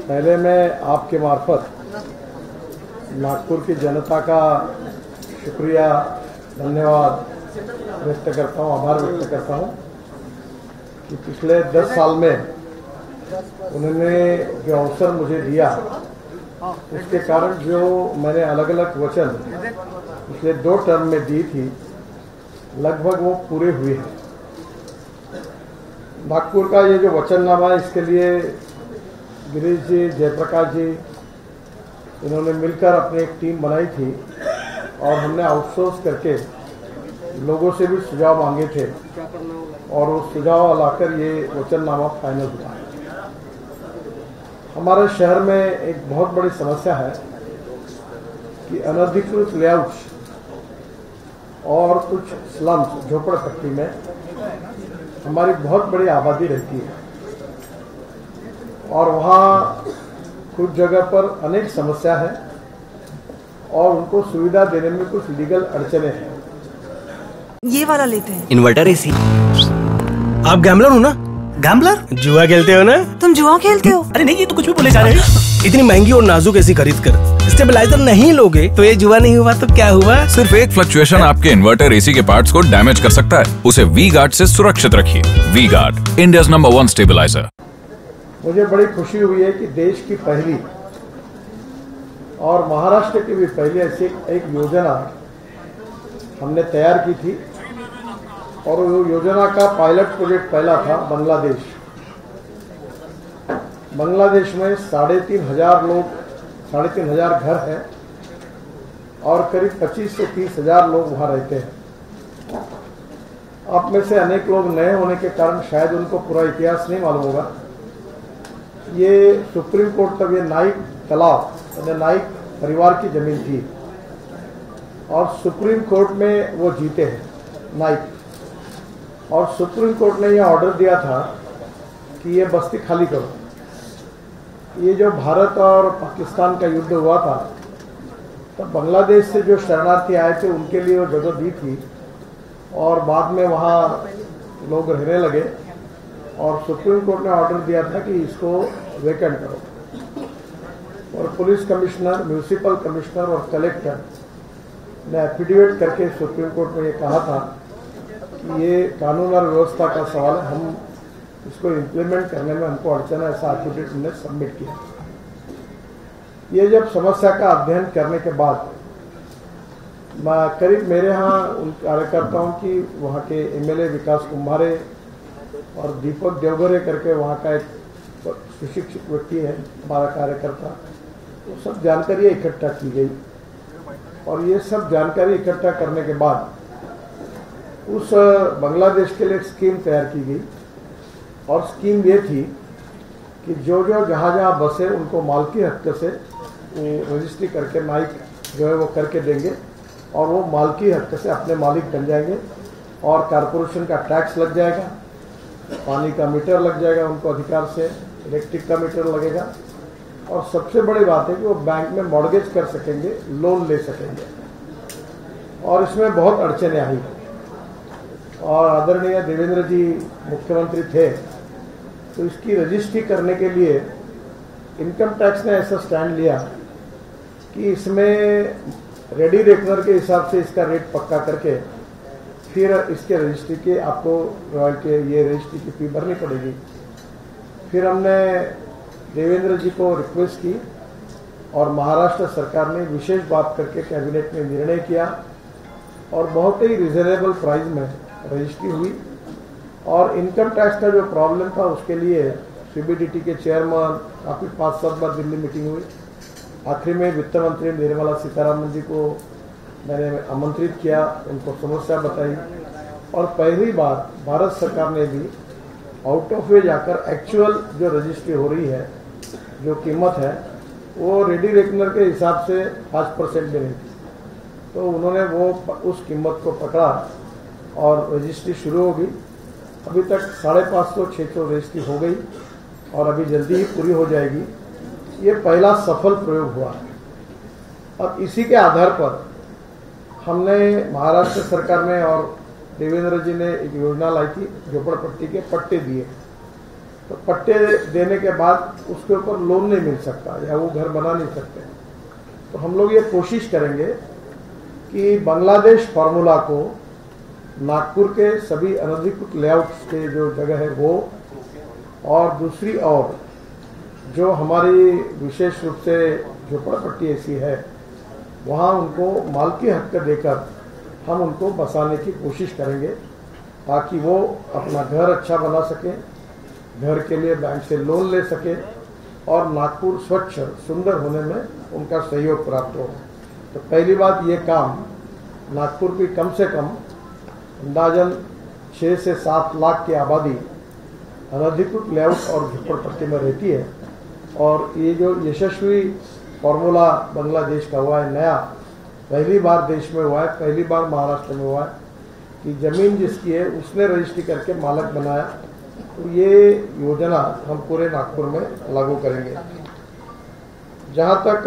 पहले मैं आपके मार्फत नागपुर की जनता का शुक्रिया, धन्यवाद व्यक्त करता हूँ, आभार व्यक्त करता हूँ कि पिछले 10 साल में उन्होंने जो अवसर मुझे दिया, उसके कारण जो मैंने अलग अलग वचन पिछले 2 टर्म में दी थी, लगभग वो पूरे हुए हैं। नागपुर का ये जो वचननामा है, इसके लिए गिरीश जी, जयप्रकाश जी, इन्होंने मिलकर अपनी एक टीम बनाई थी और हमने आउटसोर्स करके लोगों से भी सुझाव मांगे थे और वो सुझाव लाकर ये वचननामा फाइनल हुआ। हमारे शहर में एक बहुत बड़ी समस्या है कि अनधिकृत लेआउट्स और कुछ स्लम्स, झोपड़पट्टी में हमारी बहुत बड़ी आबादी रहती है और वहाँ कुछ जगह पर अनेक समस्या है और उनको सुविधा देने में कुछ लीगल अड़चने हैं। ये वाला लेते हैं। Inverter AC. आप गैम्बलर हो ना? गैम्बलर? जुआ खेलते हो ना? तुम जुआ खेलते हो? अरे नहीं, ये तो कुछ भी बोले जा रहे हैं। इतनी महंगी और नाजुक एसी खरीद कर स्टेबलाइजर नहीं लोगे तो ये जुआ नहीं हुआ तो क्या हुआ? सिर्फ एक फ्लक्चुएशन आपके इन्वर्टर एसी के पार्ट्स को डैमेज कर सकता है। उसे वी गार्ड से सुरक्षित रखिए। V Guard, India's number 1 stabiliser. मुझे बड़ी खुशी हुई है कि देश की पहली और महाराष्ट्र की भी पहली ऐसी एक योजना हमने तैयार की थी और वो योजना का पायलट प्रोजेक्ट पहला था बांग्लादेश। बांग्लादेश में 3,500 लोग, 3,500 घर हैं और करीब 25 से 30,000 लोग वहाँ रहते हैं। आप में से अनेक लोग नए होने के कारण शायद उनको पूरा इतिहास नहीं मालूम होगा। ये सुप्रीम कोर्ट तक ये नाइक तालाब, नाइक परिवार की जमीन थी और सुप्रीम कोर्ट में वो जीते हैं नाइक, और सुप्रीम कोर्ट ने यह ऑर्डर दिया था कि ये बस्ती खाली करो। ये जो भारत और पाकिस्तान का युद्ध हुआ था तब बांग्लादेश से जो शरणार्थी आए थे उनके लिए वो जगह दी थी और बाद में वहाँ लोग रहने लगे और सुप्रीम कोर्ट ने ऑर्डर दिया था कि इसको वेकेंट करो। और पुलिस कमिश्नर, म्यूनिसिपल कमिश्नर और कलेक्टर ने एफिडेविट करके सुप्रीम कोर्ट में ये कहा था कि ये कानून और व्यवस्था का सवाल है, हम इसको इम्प्लीमेंट करने में हमको अड़चन है, ऐसा एफिडेविट ने सबमिट किया। ये जब समस्या का अध्ययन करने के बाद करीब मेरे यहाँ उन कार्यकर्ताओं की, वहाँ के एमएलए विकास कुम्हारे और दीपक देवघरे करके वहाँ का एक सुशिक्षित व्यक्ति है हमारा कार्यकर्ता, तो सब जानकारी इकट्ठा की गई और ये सब जानकारी इकट्ठा करने के बाद उस बांग्लादेश के लिए एक स्कीम तैयार की गई और स्कीम ये थी कि जो जहाँ जहाँ बसे उनको मालकी हक से रजिस्ट्री करके नाइक जो है वो करके देंगे और वो मालकी हक से अपने मालिक बन जाएंगे और कारपोरेशन का टैक्स लग जाएगा, पानी का मीटर लग जाएगा उनको अधिकार से, इलेक्ट्रिक का मीटर लगेगा और सबसे बड़ी बात है कि वो बैंक में मॉर्गेज कर सकेंगे, लोन ले सकेंगे। और इसमें बहुत अड़चने आई और आदरणीय देवेंद्र जी मुख्यमंत्री थे तो इसकी रजिस्ट्री करने के लिए इनकम टैक्स ने ऐसा स्टैंड लिया कि इसमें रेडी रेकनर के हिसाब से इसका रेट पक्का करके फिर इसके रजिस्ट्री के आपको रॉयल्टी, ये रजिस्ट्री की फी भरनी पड़ेगी। फिर हमने देवेंद्र जी को रिक्वेस्ट की और महाराष्ट्र सरकार ने विशेष बात करके कैबिनेट में निर्णय किया और बहुत ही रिजनेबल प्राइस में रजिस्ट्री हुई। और इनकम टैक्स का जो प्रॉब्लम था उसके लिए सीबीडीटी के चेयरमैन काफ़ी 5-7 बार दिल्ली मीटिंग हुई। आखिरी में वित्त मंत्री निर्मला सीतारामन जी को मैंने आमंत्रित किया, उनको समस्या बताई और पहली बार भारत सरकार ने भी आउट ऑफ वे जाकर एक्चुअल जो रजिस्ट्री हो रही है, जो कीमत है वो रेडी रेकनर के हिसाब से 5% में नहीं थी, तो उन्होंने वो उस कीमत को पकड़ा और रजिस्ट्री शुरू हो गई। अभी तक 550-600 रजिस्ट्री हो गई और अभी जल्दी ही पूरी हो जाएगी। ये पहला सफल प्रयोग हुआ है। अब इसी के आधार पर हमने महाराष्ट्र सरकार में और देवेंद्र जी ने एक योजना लाई थी, झोपड़पट्टी के पट्टे दिए तो पट्टे देने के बाद उसके ऊपर लोन नहीं मिल सकता या वो घर बना नहीं सकते। तो हम लोग ये कोशिश करेंगे कि बांग्लादेश फार्मूला को नागपुर के सभी अनधिकृत लेआउट्स के जो जगह है वो, और दूसरी और जो हमारी विशेष रूप से झोपड़पट्टी ऐसी है वहाँ उनको मालकी हक देकर हम उनको बसाने की कोशिश करेंगे ताकि वो अपना घर अच्छा बना सकें, घर के लिए बैंक से लोन ले सके और नागपुर स्वच्छ सुंदर होने में उनका सहयोग प्राप्त हो। तो पहली बात, ये काम नागपुर की कम से कम अंदाजन 6 से 7 लाख की आबादी अनधिकृत लेआउट और झोपड़पट्टी में रहती है। और ये जो यशस्वी फॉर्मूला बांग्लादेश का हुआ है नया, पहली बार देश में हुआ है, पहली बार महाराष्ट्र में हुआ है कि जमीन जिसकी है उसने रजिस्ट्री करके मालक बनाया। तो ये योजना हम पूरे नागपुर में लागू करेंगे। जहाँ तक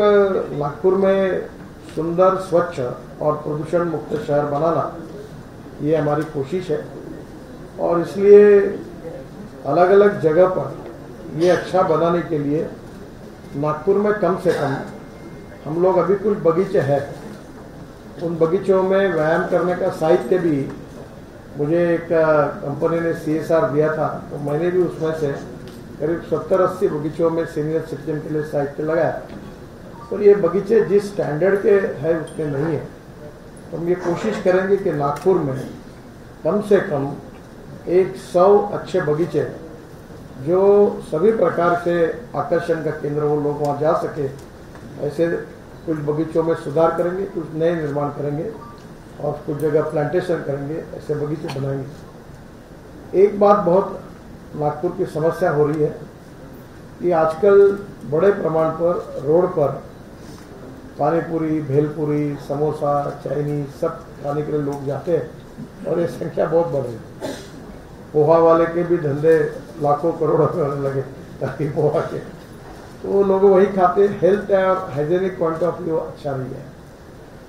नागपुर में सुंदर, स्वच्छ और प्रदूषण मुक्त शहर बनाना, ये हमारी कोशिश है और इसलिए अलग अलग जगह पर ये अच्छा बनाने के लिए नागपुर में कम से कम हम लोग अभी कुछ बगीचे हैं, उन बगीचों में व्यायाम करने का साहित्य भी मुझे एक कंपनी ने CSR दिया था, तो मैंने भी उसमें से करीब 70-80 बगीचों में सीनियर सिटीजन के लिए साहित्य लगाया। तो ये बगीचे जिस स्टैंडर्ड के है उसमें नहीं है। तो हम ये कोशिश करेंगे कि नागपुर में कम से कम 100 अच्छे बगीचे जो सभी प्रकार से आकर्षण का केंद्र, वो लोग वहाँ जा सके, ऐसे कुछ बगीचों में सुधार करेंगे, कुछ नए निर्माण करेंगे और कुछ जगह प्लांटेशन करेंगे, ऐसे बगीचे बनाएंगे। एक बात बहुत नागपुर की समस्या हो रही है कि आजकल बड़े प्रमाण पर रोड पर पानीपुरी, भेलपुरी, समोसा, चाइनीज सब खाने के लिए लोग जाते हैं और ये संख्या बहुत बढ़ रही है। पोहा वाले के भी धंधे लाखों करोड़ों में होने लगे ताकि पोहा के, तो लोग वही खाते। हेल्थ और हाइजेनिक पॉइंट ऑफ व्यू अच्छा नहीं है।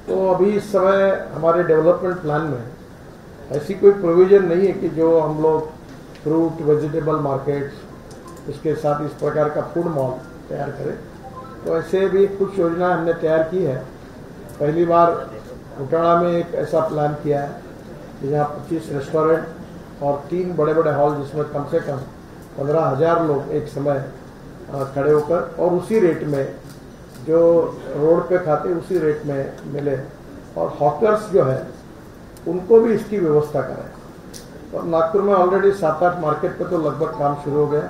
तो अभी इस समय हमारे डेवलपमेंट प्लान में ऐसी कोई प्रोविजन नहीं है कि जो हम लोग फ्रूट वेजिटेबल मार्केट्स, उसके साथ इस प्रकार का फूड मॉल तैयार करें। तो ऐसे भी कुछ योजना हमने तैयार की है। पहली बार उटाड़ा में एक ऐसा प्लान किया है कि जहाँ 25 रेस्टोरेंट और 3 बड़े बड़े हॉल जिसमें कम से कम 15,000 लोग एक समय खड़े होकर और उसी रेट में जो रोड पे खाते उसी रेट में मिले, और हॉकर्स जो है उनको भी इसकी व्यवस्था करें। और नागपुर में ऑलरेडी 7-8 मार्केट पे तो लगभग काम शुरू हो गया।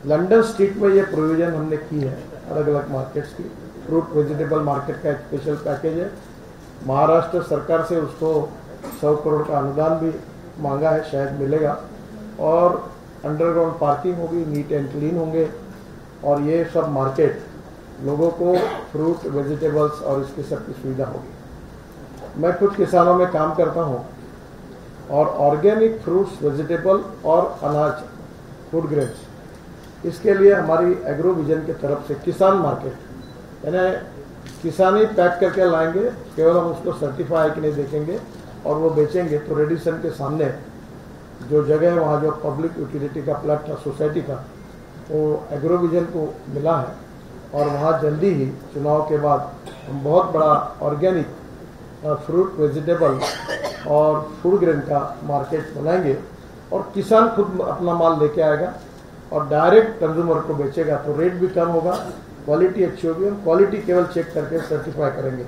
लंदन स्ट्रीट में ये प्रोविजन हमने की है अलग अलग मार्केट्स की। फ्रूट वेजिटेबल मार्केट का एक स्पेशल पैकेज है। महाराष्ट्र सरकार से उसको 100 करोड़ का अनुदान भी मांगा है, शायद मिलेगा। और अंडरग्राउंड पार्किंग होगी, नीट एंड क्लीन होंगे और ये सब मार्केट लोगों को फ्रूट वेजिटेबल्स और इसकी सब की सुविधा होगी। मैं खुद किसानों में काम करता हूँ और ऑर्गेनिक फ्रूट्स, वेजिटेबल और अनाज, फूड ग्रेन्स, इसके लिए हमारी एग्रो विजन की तरफ से किसान मार्केट, यानी किसान ही पैक करके लाएंगे, केवल हम उसको सर्टिफाई कि नहीं देखेंगे और वो बेचेंगे। तो रेडिसन के सामने जो जगह है वहाँ जो पब्लिक यूटिलिटी का प्लाट था सोसाइटी का, वो एग्रो विजन को मिला है और वहाँ जल्दी ही चुनाव के बाद हम बहुत बड़ा ऑर्गेनिक फ्रूट वेजिटेबल और फूड ग्रेन का मार्केट बनाएंगे और किसान खुद अपना माल लेके आएगा और डायरेक्ट कंज्यूमर को बेचेगा। तो रेट भी कम होगा, क्वालिटी अच्छी होगी और क्वालिटी केवल चेक करके सर्टिफाई करेंगे।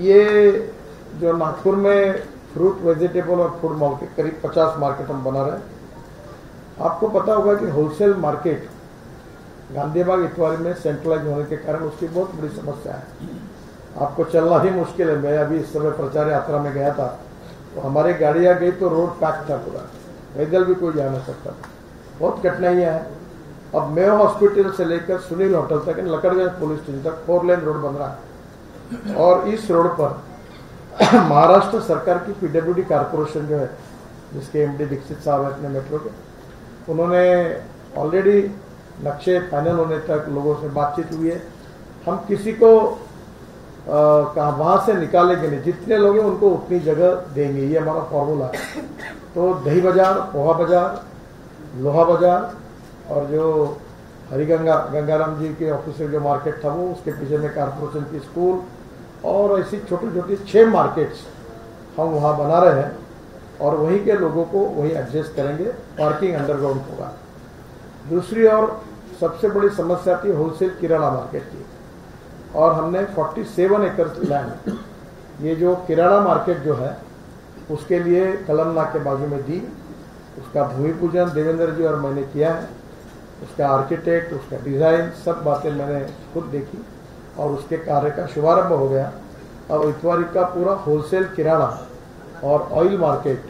ये जो नागपुर में फ्रूट वेजिटेबल और फूड मॉल के करीब 50 मार्केट हम बना रहे हैं। आपको पता होगा कि होलसेल मार्केट गांधीबाग इतवारी में सेंट्रलाइज होने के कारण उसकी बहुत बड़ी समस्या है। आपको चलना ही मुश्किल है। मैं अभी इस समय प्रचार यात्रा में गया था तो हमारी गाड़ियां गई तो रोड पैक था पूरा, पैदल भी कोई जा नहीं सकता। बहुत कठिनाइयां हैं। अब मेयो हॉस्पिटल से लेकर सुनील होटल तक, लकड़गंज पुलिस स्टेशन तक 4 लेन रोड बन रहा है और इस रोड पर महाराष्ट्र सरकार की PWD कारपोरेशन जो है, जिसके MD दीक्षित साहब है अपने मेट्रो के, उन्होंने ऑलरेडी नक्शे फाइनल होने तक लोगों से बातचीत हुई है। हम किसी को वहाँ से निकालेंगे नहीं, जितने लोग हैं उनको उतनी जगह देंगे, ये हमारा फॉर्मूला है। तो दही बाजार, पोहा बाजार, लोहा बाजार और जो गंगाराम जी के ऑफिस से जो मार्केट था वो, उसके पीछे में कारपोरेशन की स्कूल, और ऐसी छोटी छोटी 6 मार्केट्स हम वहाँ बना रहे हैं और वहीं के लोगों को वहीं एडजस्ट करेंगे। पार्किंग अंडरग्राउंड होगा। दूसरी और सबसे बड़ी समस्या थी होलसेल किराना मार्केट की, और हमने 47 एकड़ लैंड, ये जो किराना मार्केट जो है उसके लिए कलमनाग के बाजू में दी। उसका भूमि पूजन देवेंद्र जी और मैंने किया है। उसका आर्किटेक्ट, उसका डिज़ाइन, सब बातें मैंने खुद देखी और उसके कार्य का शुभारंभ हो गया। अब इतवारी का पूरा होलसेल किराना और ऑयल मार्केट,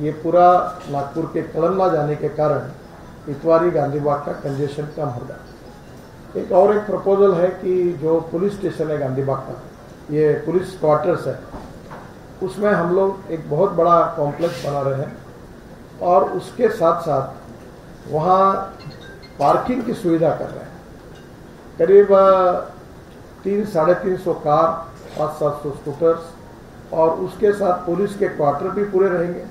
ये पूरा नागपुर के कलमनाग जाने के कारण इतवारी गांधीबाग का कंजेशन कम होगा। एक प्रपोजल है कि जो पुलिस स्टेशन है गांधीबाग का, ये पुलिस क्वार्टर्स है, उसमें हम लोग एक बहुत बड़ा कॉम्प्लेक्स बना रहे हैं और उसके साथ साथ वहाँ पार्किंग की सुविधा कर रहे हैं। करीब 300-350 कार, 500-700 स्कूटर्स, और उसके साथ पुलिस के क्वार्टर भी पूरे रहेंगे।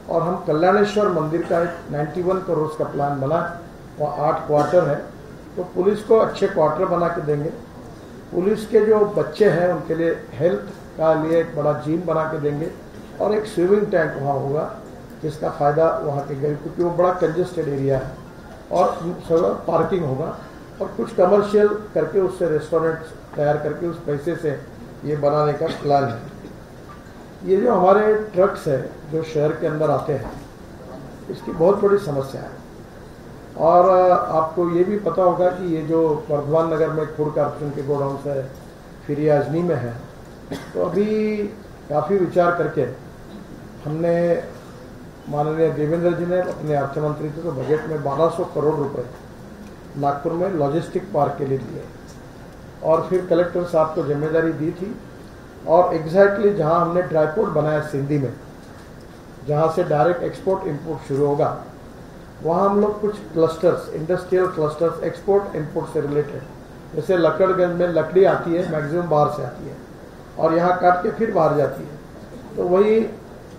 और हम कल्याणेश्वर मंदिर का एक 91 करोड़ का प्लान बना है, वहाँ 8 क्वार्टर है, तो पुलिस को अच्छे क्वार्टर बना के देंगे। पुलिस के जो बच्चे हैं उनके लिए हेल्थ का लिए एक बड़ा जिम बना के देंगे और एक स्विमिंग टैंक वहाँ होगा, जिसका फ़ायदा वहाँ के गरीब, क्योंकि वो बड़ा कंजेस्टेड एरिया है, और पार्किंग होगा और कुछ कमर्शियल करके उससे रेस्टोरेंट तैयार करके उस पैसे से ये बनाने का प्लान है। ये जो हमारे ट्रक्स है जो शहर के अंदर आते हैं, इसकी बहुत बड़ी समस्या है। और आपको ये भी पता होगा कि ये जो वर्धमान नगर में फूड कॉर्पोरेशन के गोडाउन है, फिर ये अजनी में है, तो अभी काफ़ी विचार करके हमने, माननीय देवेंद्र जी ने अपने अर्थमंत्री थे तो बजट में 1200 करोड़ रुपए नागपुर में लॉजिस्टिक पार्क के लिए दिए, और फिर कलेक्टर साहब को जिम्मेदारी दी थी। और एग्जैक्टली जहां हमने ड्राईपोर्ट बनाया सिंधी में, जहां से डायरेक्ट एक्सपोर्ट इंपोर्ट शुरू होगा, वहां हम लोग कुछ clusters, industrial clusters, export import से रिलेटेड, जैसे लकड़गंज में लकड़ी आती है, मैक्सिमम बाहर से आती है और यहाँ काट के फिर बाहर जाती है, तो वही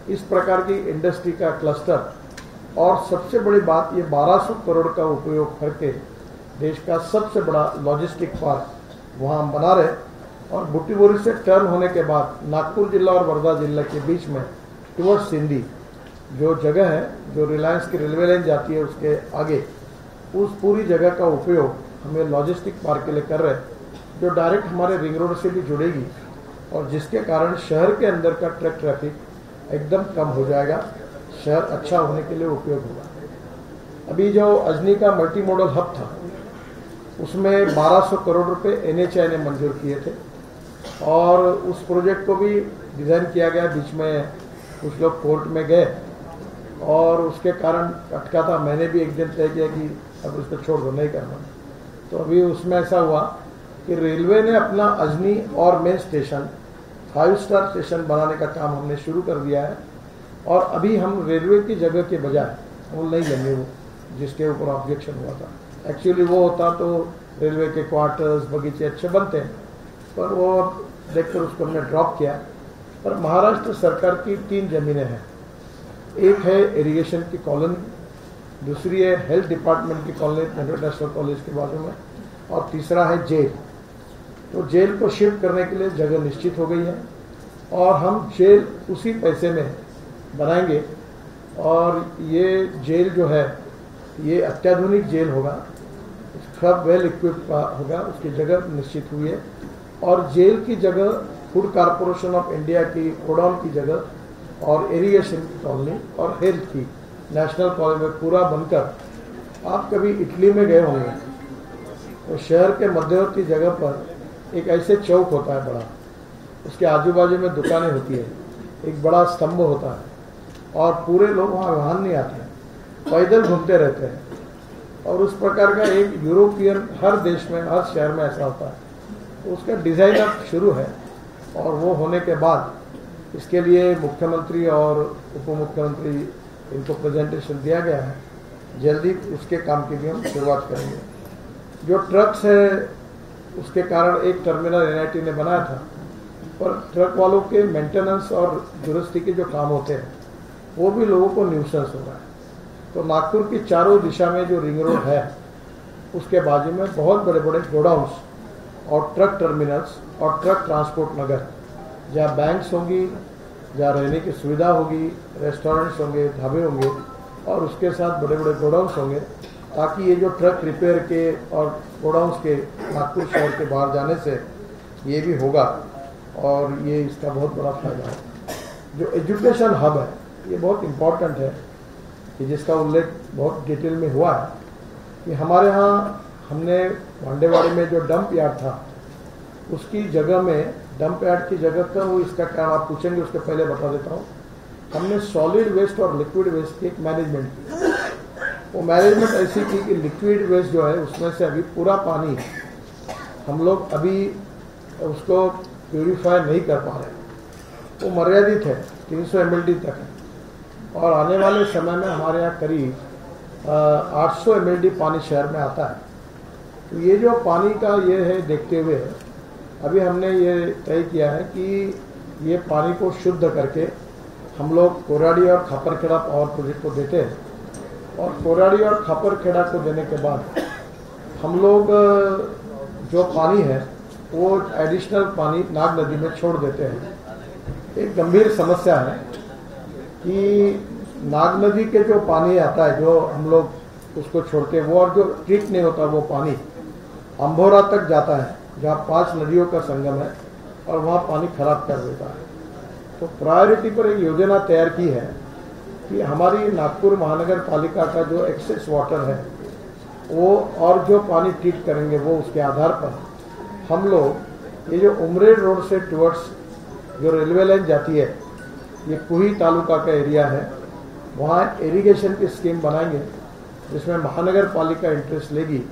इस प्रकार की इंडस्ट्री का क्लस्टर। और सबसे बड़ी बात, ये 1200 करोड़ का उपयोग करके देश का सबसे बड़ा लॉजिस्टिक पार्क वहाँ हम बना रहे। और बुटीबोरी से टर्न होने के बाद नागपुर जिला और वर्धा जिला के बीच में टुवर्ड्स सिंधी जो जगह है, जो रिलायंस की रेलवे लाइन जाती है उसके आगे, उस पूरी जगह का उपयोग हमें लॉजिस्टिक पार्क के लिए कर रहे हैं, जो डायरेक्ट हमारे रिंग रोड से भी जुड़ेगी और जिसके कारण शहर के अंदर का ट्रक ट्रैफिक एकदम कम हो जाएगा, शहर अच्छा होने के लिए उपयोग होगा। अभी जो अजनी का मल्टी मॉडल हब था, उसमें 1200 करोड़ रुपए NHAI ने मंजूर किए थे और उस प्रोजेक्ट को भी डिज़ाइन किया गया। बीच में कुछ लोग कोर्ट में गए और उसके कारण अटका था। मैंने भी एक दिन तय किया कि अब उसको छोड़ दो, नहीं करना। तो अभी उसमें ऐसा हुआ कि रेलवे ने अपना अजनी और मेन स्टेशन 5 स्टार स्टेशन बनाने का काम हमने शुरू कर दिया है। और अभी हम रेलवे की जगह के बजाय वो नहीं लेंगे, वो जिसके ऊपर ऑब्जेक्शन हुआ था। एक्चुअली वो होता तो रेलवे के क्वार्टर्स, बगीचे अच्छे बनते हैं, पर वो देखकर उसको हमने ड्रॉप किया। पर महाराष्ट्र सरकार की 3 जमीनें हैं। एक है इरिगेशन की कॉलोनी, दूसरी है हेल्थ डिपार्टमेंट की कॉलोनी इंटरनेशनल कॉलेज के बाजू में, और तीसरा है जेल। तो जेल को शिफ्ट करने के लिए जगह निश्चित हो गई है और हम जेल उसी पैसे में बनाएंगे। और ये जेल जो है ये अत्याधुनिक जेल होगा, सब वेल इक्विप्ड होगा, उसकी जगह निश्चित हुई है। और जेल की जगह फूड कॉर्पोरेशन ऑफ इंडिया की गोडाउन की जगह और इरिगेशन की कॉलोनी और हेल्थ की नेशनल कॉलेज में पूरा बनकर, आप कभी इटली में गए होंगे तो शहर के मध्यवर्ती जगह पर एक ऐसे चौक होता है बड़ा, उसके आजू बाजू में दुकानें होती है, एक बड़ा स्तंभ होता है और पूरे लोग वहाँ वाहन नहीं आते हैं, पैदल घूमते रहते हैं। और उस प्रकार का एक यूरोपियन हर देश में, हर शहर में ऐसा होता है। तो उसका डिज़ाइन अब शुरू है और वो होने के बाद इसके लिए मुख्यमंत्री और उप मुख्यमंत्री इनको प्रेजेंटेशन दिया गया है। जल्दी उसके काम की भी हम शुरुआत करेंगे। जो ट्रक्स है उसके कारण एक टर्मिनल NIT ने बनाया था, पर ट्रक वालों के मेंटेनेंस और दुरुस्ती के जो काम होते हैं वो भी लोगों को न्यूसेंस हो रहा है। तो नागपुर की चारों दिशा में जो रिंग रोड है उसके बाजू में बहुत बड़े बड़े गोडाउन्स और ट्रक टर्मिनल्स और ट्रक ट्रांसपोर्ट नगर, जहाँ बैंक्स होंगी, जहाँ रहने की सुविधा होगी, रेस्टोरेंट्स होंगे, ढाबे होंगे और उसके साथ बड़े बड़े गोडाउन्स होंगे, ताकि ये जो ट्रक रिपेयर के और गोडाउन्स के नागपुर शहर के बाहर जाने से ये भी होगा और ये इसका बहुत बड़ा फायदा है। जो एजुकेशन हब है ये बहुत इम्पोर्टेंट है कि जिसका उल्लेख बहुत डिटेल में हुआ है कि हमारे यहाँ हमने भांडेवाड़ी में जो डंप यार्ड था उसकी जगह में, डंप यार्ड की जगह का वो इसका क्या आप पूछेंगे उसके पहले बता देता हूँ, हमने सॉलिड वेस्ट और लिक्विड वेस्ट की एक मैनेजमेंट की। वो मैनेजमेंट ऐसी थी कि लिक्विड वेस्ट जो है उसमें से अभी पूरा पानी हम लोग अभी उसको प्यूरिफाई नहीं कर पा रहे, वो मर्यादित है, 300 ml तक है और आने वाले समय में हमारे यहाँ करीब 800 ml पानी शहर में आता है। तो ये जो पानी का ये है देखते हुए अभी हमने ये तय किया है कि ये पानी को शुद्ध करके हम लोग कोराडी और खापरखेड़ा पावर प्रोजेक्ट को देते हैं और कोराडी और खापरखेड़ा को देने के बाद हम लोग जो पानी है वो एडिशनल पानी नाग नदी में छोड़ देते हैं। एक गंभीर समस्या है कि नाग नदी के जो पानी आता है जो हम लोग उसको छोड़ते हैं वो और जो ट्रीट नहीं होता वो पानी अंभोरा तक जाता है जहाँ 5 नदियों का संगम है और वहाँ पानी खराब कर देता है। तो प्रायोरिटी पर एक योजना तैयार की है कि हमारी नागपुर महानगर पालिका का जो एक्सेस वाटर है वो और जो पानी ट्रीट करेंगे वो उसके आधार पर हम लोग ये जो उमरेड रोड से टुवर्ड्स जो रेलवे लाइन जाती है, ये कुही तालुका का एरिया है, वहाँ इरिगेशन की स्कीम बनाएंगे जिसमें महानगर पालिका इंटरेस्ट लेगी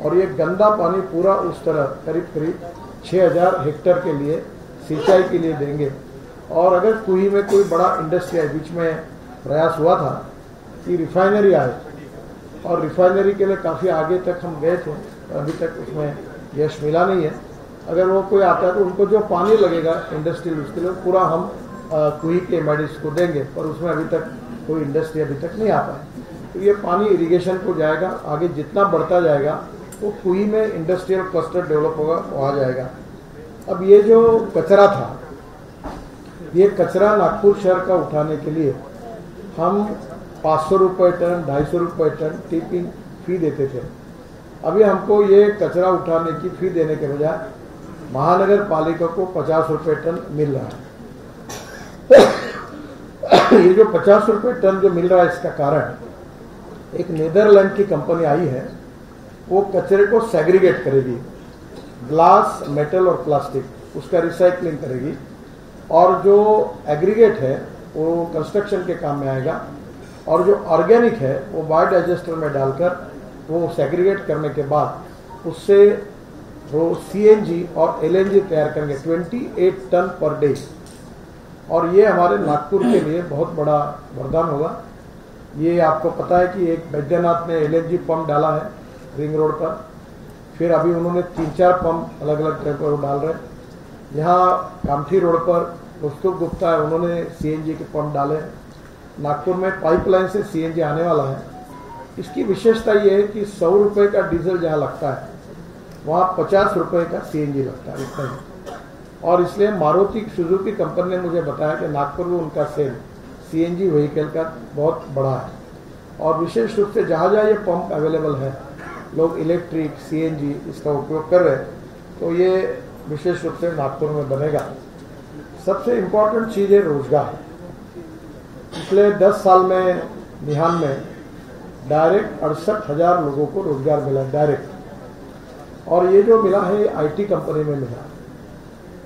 और ये गंदा पानी पूरा उस तरह करीब 6000 हेक्टेयर के लिए सिंचाई के लिए देंगे। और अगर कुही में कोई बड़ा इंडस्ट्री है, बीच में प्रयास हुआ था कि रिफाइनरी आए और रिफाइनरी के लिए काफ़ी आगे तक हम गए थे, अभी तक उसमें यश मिला नहीं है। अगर वो कोई आता है तो उनको जो पानी लगेगा इंडस्ट्रियल उसके लिए पूरा हम कुही के एमआईडीसी को देंगे, पर उसमें अभी तक कोई इंडस्ट्री अभी तक नहीं आ पाई। तो ये पानी इरिगेशन को जाएगा, आगे जितना बढ़ता जाएगा वो कुही में इंडस्ट्रियल क्लस्टर डेवलप होगा, वहाँ जाएगा। अब ये जो कचरा था, ये कचरा नागपुर शहर का उठाने के लिए हम 500 रुपये टन, 250 रुपये टन टिपिंग फी देते थे। अभी हमको ये कचरा उठाने की फी देने के बजाय महानगर पालिका को 50 रुपये टन मिल रहा है। ये जो 50 रुपये टन जो मिल रहा है इसका कारण एक नीदरलैंड की कंपनी आई है, वो कचरे को सेग्रीगेट करेगी, ग्लास, मेटल और प्लास्टिक, उसका रिसाइकलिंग करेगी और जो एग्रीगेट है वो कंस्ट्रक्शन के काम में आएगा और जो ऑर्गेनिक है वो बायोडाइजेस्टर में डालकर वो सेग्रीगेट करने के बाद उससे वो सीएनजी और एलएनजी तैयार करेंगे 28 टन पर डे। और ये हमारे नागपुर के लिए बहुत बड़ा वरदान होगा। ये आपको पता है कि एक बैद्यनाथ ने एलएनजी पंप डाला है रिंग रोड पर, फिर अभी उन्होंने 3-4 पंप अलग अलग जगह पर डाल रहे हैं। यहाँ कामठी रोड पर कौस्तुभ गुप्ता है, उन्होंने सीएनजी के पंप डाले हैं। नागपुर में पाइपलाइन से सीएनजी आने वाला है। इसकी विशेषता ये है कि 100 रुपये का डीजल जहाँ लगता है वहाँ 50 रुपये का सीएनजी लगता है, इतना ही। और इसलिए मारुति सुजुकी कंपनी ने मुझे बताया कि नागपुर में उनका सेल सीएनजी व्हीकल का बहुत बड़ा है और विशेष रूप से जहाँ जहाँ ये पंप अवेलेबल है लोग इलेक्ट्रिक सीएनजी इसका उपयोग कर रहे हैं, तो ये विशेष रूप से नागपुर में बनेगा। सबसे इम्पोर्टेंट चीज़ है रोजगार। पिछले 10 साल में निहान में डायरेक्ट 68,000 लोगों को रोजगार मिला डायरेक्ट, और ये जो मिला है आईटी कंपनी में मिला।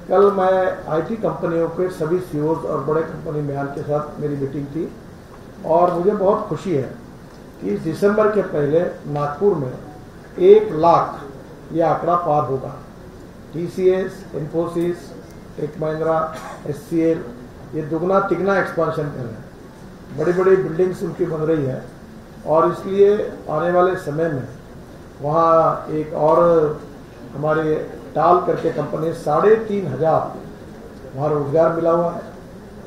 कल मैं आईटी कंपनियों के सभी सीईओज और बड़े कंपनी म्यान के साथ मेरी मीटिंग थी और मुझे बहुत खुशी है कि इस दिसंबर के पहले नागपुर में 1 लाख ये आंकड़ा पार होगा। TCS, Infosys, Tech Mahindra, HCL ये दुगना तिगना एक्सपांशन कर रहे हैं, बड़ी बड़ी बिल्डिंग्स उनकी बन रही है और इसलिए आने वाले समय में वहाँ एक और हमारे टाल करके कंपनी 3,500 वहाँ रोजगार मिला हुआ है।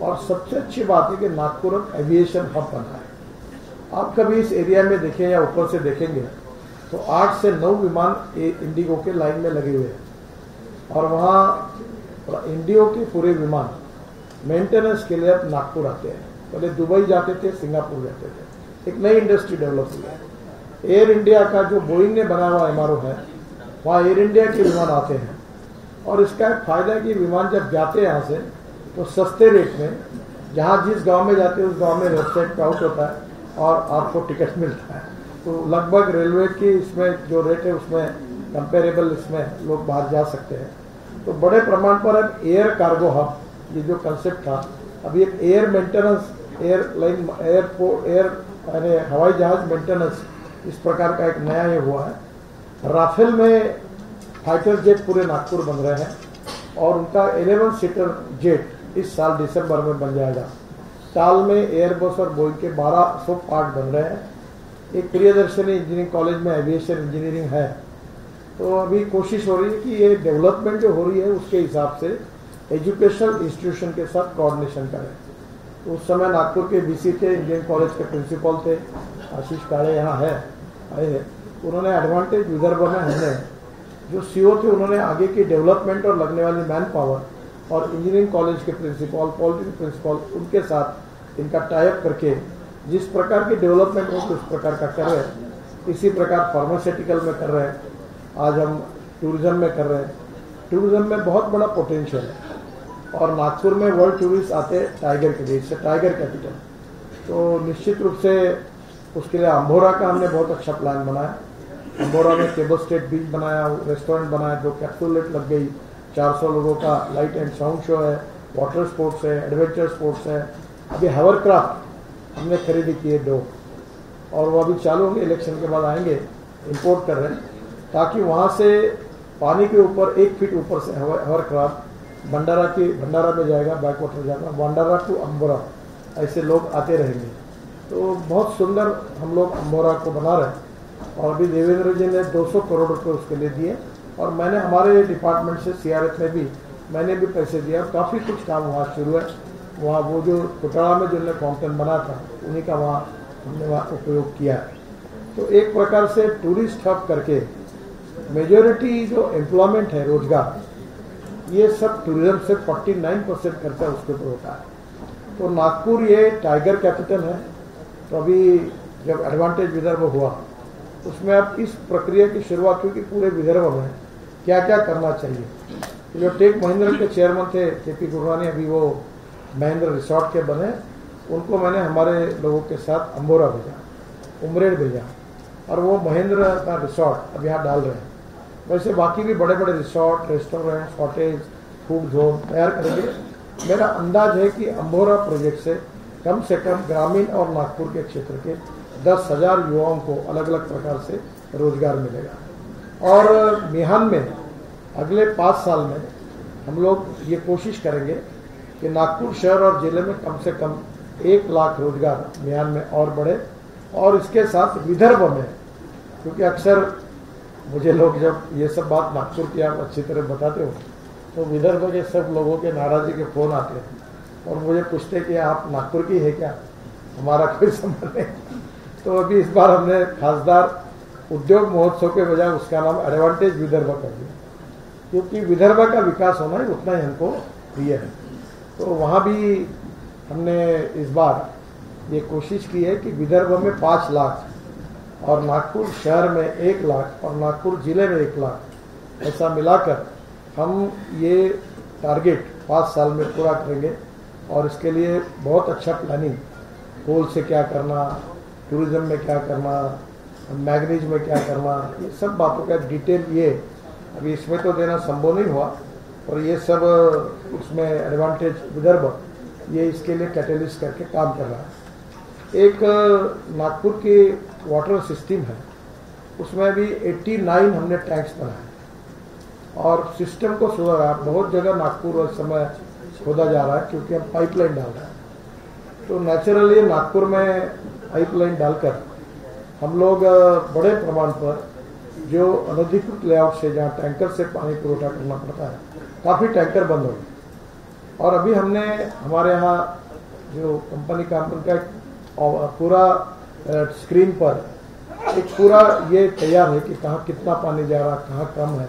और सबसे अच्छी बात है कि नागपुर अब एविएशन हब बना है। आप कभी इस एरिया में देखें या ऊपर से देखेंगे तो 8 से 9 विमान इंडिगो के लाइन में लगे हुए हैं और वहाँ इंडिगो के पूरे विमान मेंटेनेंस के लिए अब नागपुर आते हैं। पहले दुबई जाते थे, सिंगापुर जाते थे, एक नई इंडस्ट्री डेवलप हुई है। एयर इंडिया का जो बोइंग ने बना हुआ MRO है, वहाँ एयर इंडिया के विमान आते हैं और इसका एक फायदा है कि विमान जब जाते हैं यहाँ से तो सस्ते रेट में, जहाँ जिस गांव में जाते हैं उस गांव में वेबसाइट पे आउट होता है और आपको टिकट मिलता है। तो लगभग रेलवे की इसमें जो रेट है उसमें कंपेरेबल इसमें लोग बाहर जा सकते हैं। तो बड़े प्रमाण पर अब एयर कार्गो हब, ये जो कंसेप्ट था, अभी एक एयर मेंटेनेंस, एयरलाइन, एयरपोर्ट, यानी हवाई जहाज मेंटेनेंस, इस प्रकार का एक नया ये हुआ है। राफेल में फाइटर जेट पूरे नागपुर बन रहे हैं और उनका 11 सीटर जेट इस साल दिसंबर में बन जाएगा। साल में एयरबस और बोइंग के 1200 पार्ट बन रहे हैं। एक प्रियदर्शनी इंजीनियरिंग कॉलेज में एविएशन इंजीनियरिंग है। तो अभी कोशिश हो रही है कि ये डेवलपमेंट जो हो रही है उसके हिसाब से एजुकेशनल इंस्टीट्यूशन के साथ कोऑर्डिनेशन करें। तो उस समय नागपुर के BC के इंजीनियरिंग कॉलेज के प्रिंसिपल थे, आशीष काड़े यहाँ है आए हैं। उन्होंने एडवांटेज विदर्भ में हमने जो CO थे उन्होंने आगे की डेवलपमेंट और लगने वाली मैन पावर और इंजीनियरिंग कॉलेज के प्रिंसिपल, पॉलिटेक्निक प्रिंसिपल, उनके साथ इनका टाइप करके जिस प्रकार की डेवलपमेंट हो उस प्रकार का कर रहे हैं। इसी प्रकार फार्मास्यूटिकल में कर रहे हैं, आज हम टूरिज्म में कर रहे हैं। टूरिज्म में बहुत बड़ा पोटेंशियल है और नागपुर में वर्ल्ड टूरिस्ट आते टाइगर के लिए, टाइगर कैपिटल। तो निश्चित रूप से उसके लिए अम्बोरा का हमने बहुत अच्छा प्लान बनाया। अम्बोरा में केबल स्टेट बीच बनाया, रेस्टोरेंट बनाया, 2 कैप्सूलेट लग गई, 400 लोगों का लाइट एंड साउंड शो है, वाटर स्पोर्ट्स है, एडवेंचर स्पोर्ट्स है। अभी हावरक्राफ्ट हमने खरीदी की है 2 और वो अभी चालू होंगे, इलेक्शन के बाद आएंगे, इंपोर्ट कर रहे हैं ताकि वहाँ से पानी के ऊपर 1 फीट ऊपर से हावरक्राफ्ट भंडारा में जाएगा, बैक वाटर जाएगा, भंडारा टू अम्बोरा, ऐसे लोग आते रहेंगे। तो बहुत सुंदर हम लोग अम्बोरा को बना रहे हैं और अभी देवेंद्र जी ने 200 करोड़ रुपये उसके लिए दिए और मैंने हमारे डिपार्टमेंट से CRF में भी मैंने भी पैसे दिया। काफ़ी कुछ काम वहाँ शुरू है। वहाँ वो जो कुटाड़ा में जो फाउंटेन बना था उन्हीं का वहाँ हमने वहाँ उपयोग किया है। तो एक प्रकार से टूरिस्ट हब करके मेजॉरिटी जो एम्प्लॉयमेंट है, रोजगार, ये सब टूरिज्म से 49% खर्चा उसके ऊपर होता है। तो नागपुर ये टाइगर कैपिटल है। तो अभी जब एडवांटेज विदर्भ हुआ उसमें अब इस प्रक्रिया की शुरुआत हुई कि पूरे विदर्भ में क्या क्या करना चाहिए। जो टेक महिंद्रा के चेयरमैन थे KP गुरवानी, अभी वो महिंद्रा रिसोर्ट के बने, उनको मैंने हमारे लोगों के साथ अम्बोरा भेजा, उमरेड भेजा और वो महिंद्रा का रिसोर्ट अब यहाँ डाल रहे हैं। वैसे बाकी भी बड़े बड़े resort, restaurant, cottage, food zone तैयार करेंगे। मेरा अंदाज है कि अम्बोरा प्रोजेक्ट से कम ग्रामीण और नागपुर के क्षेत्र के 10,000 युवाओं को अलग अलग प्रकार से रोजगार मिलेगा। और मिहान में अगले 5 साल में हम लोग ये कोशिश करेंगे कि नागपुर शहर और जिले में कम से कम 1 लाख रोजगार मिहान में और बढ़े। और इसके साथ विदर्भ में, क्योंकि अक्सर मुझे लोग जब ये सब बात नागपुर की आप अच्छी तरह बताते हो तो विदर्भ के सब लोगों के नाराजगी के फ़ोन आते हैं और मुझे पूछते कि आप नागपुर की है क्या, हमारा कोई संबंध नहीं। तो अभी इस बार हमने खासदार उद्योग महोत्सव के बजाय उसका नाम एडवांटेज विदर्भ कर दिया, क्योंकि विदर्भ का विकास होना ही उतना ही हमको प्रिय है। तो वहाँ भी हमने इस बार ये कोशिश की है कि विदर्भ में 5 लाख और नागपुर शहर में 1 लाख और नागपुर जिले में 1 लाख, ऐसा मिलाकर हम ये टारगेट 5 साल में पूरा करेंगे। और इसके लिए बहुत अच्छा प्लानिंग, कोल से क्या करना, टूरिज्म में क्या करना, मैग्नीज में क्या करना, ये सब बातों का डिटेल ये अभी इसमें तो देना संभव नहीं हुआ और ये सब उसमें एडवांटेज विदर्भ ये इसके लिए कैटलिस्ट करके काम कर रहा है। एक नागपुर की वाटर सिस्टम है, उसमें भी 89 हमने टैंक्स बनाए और सिस्टम को सुधारा। बहुत जगह नागपुर उस समय खोदा जा रहा है क्योंकि हम पाइपलाइन डाल रहे हैं। तो नेचुरली नागपुर में पाइपलाइन डालकर हम लोग बड़े प्रमाण पर जो अनधिकृत लेआउट से जहाँ टैंकर से पानी पुरोठा करना पड़ता है, काफ़ी टैंकर बंद हो गए। और अभी हमने हमारे यहाँ जो कंपनी का पूरा स्क्रीन पर एक पूरा ये तैयार है कि कहाँ कितना पानी जा रहा, कहाँ कम है।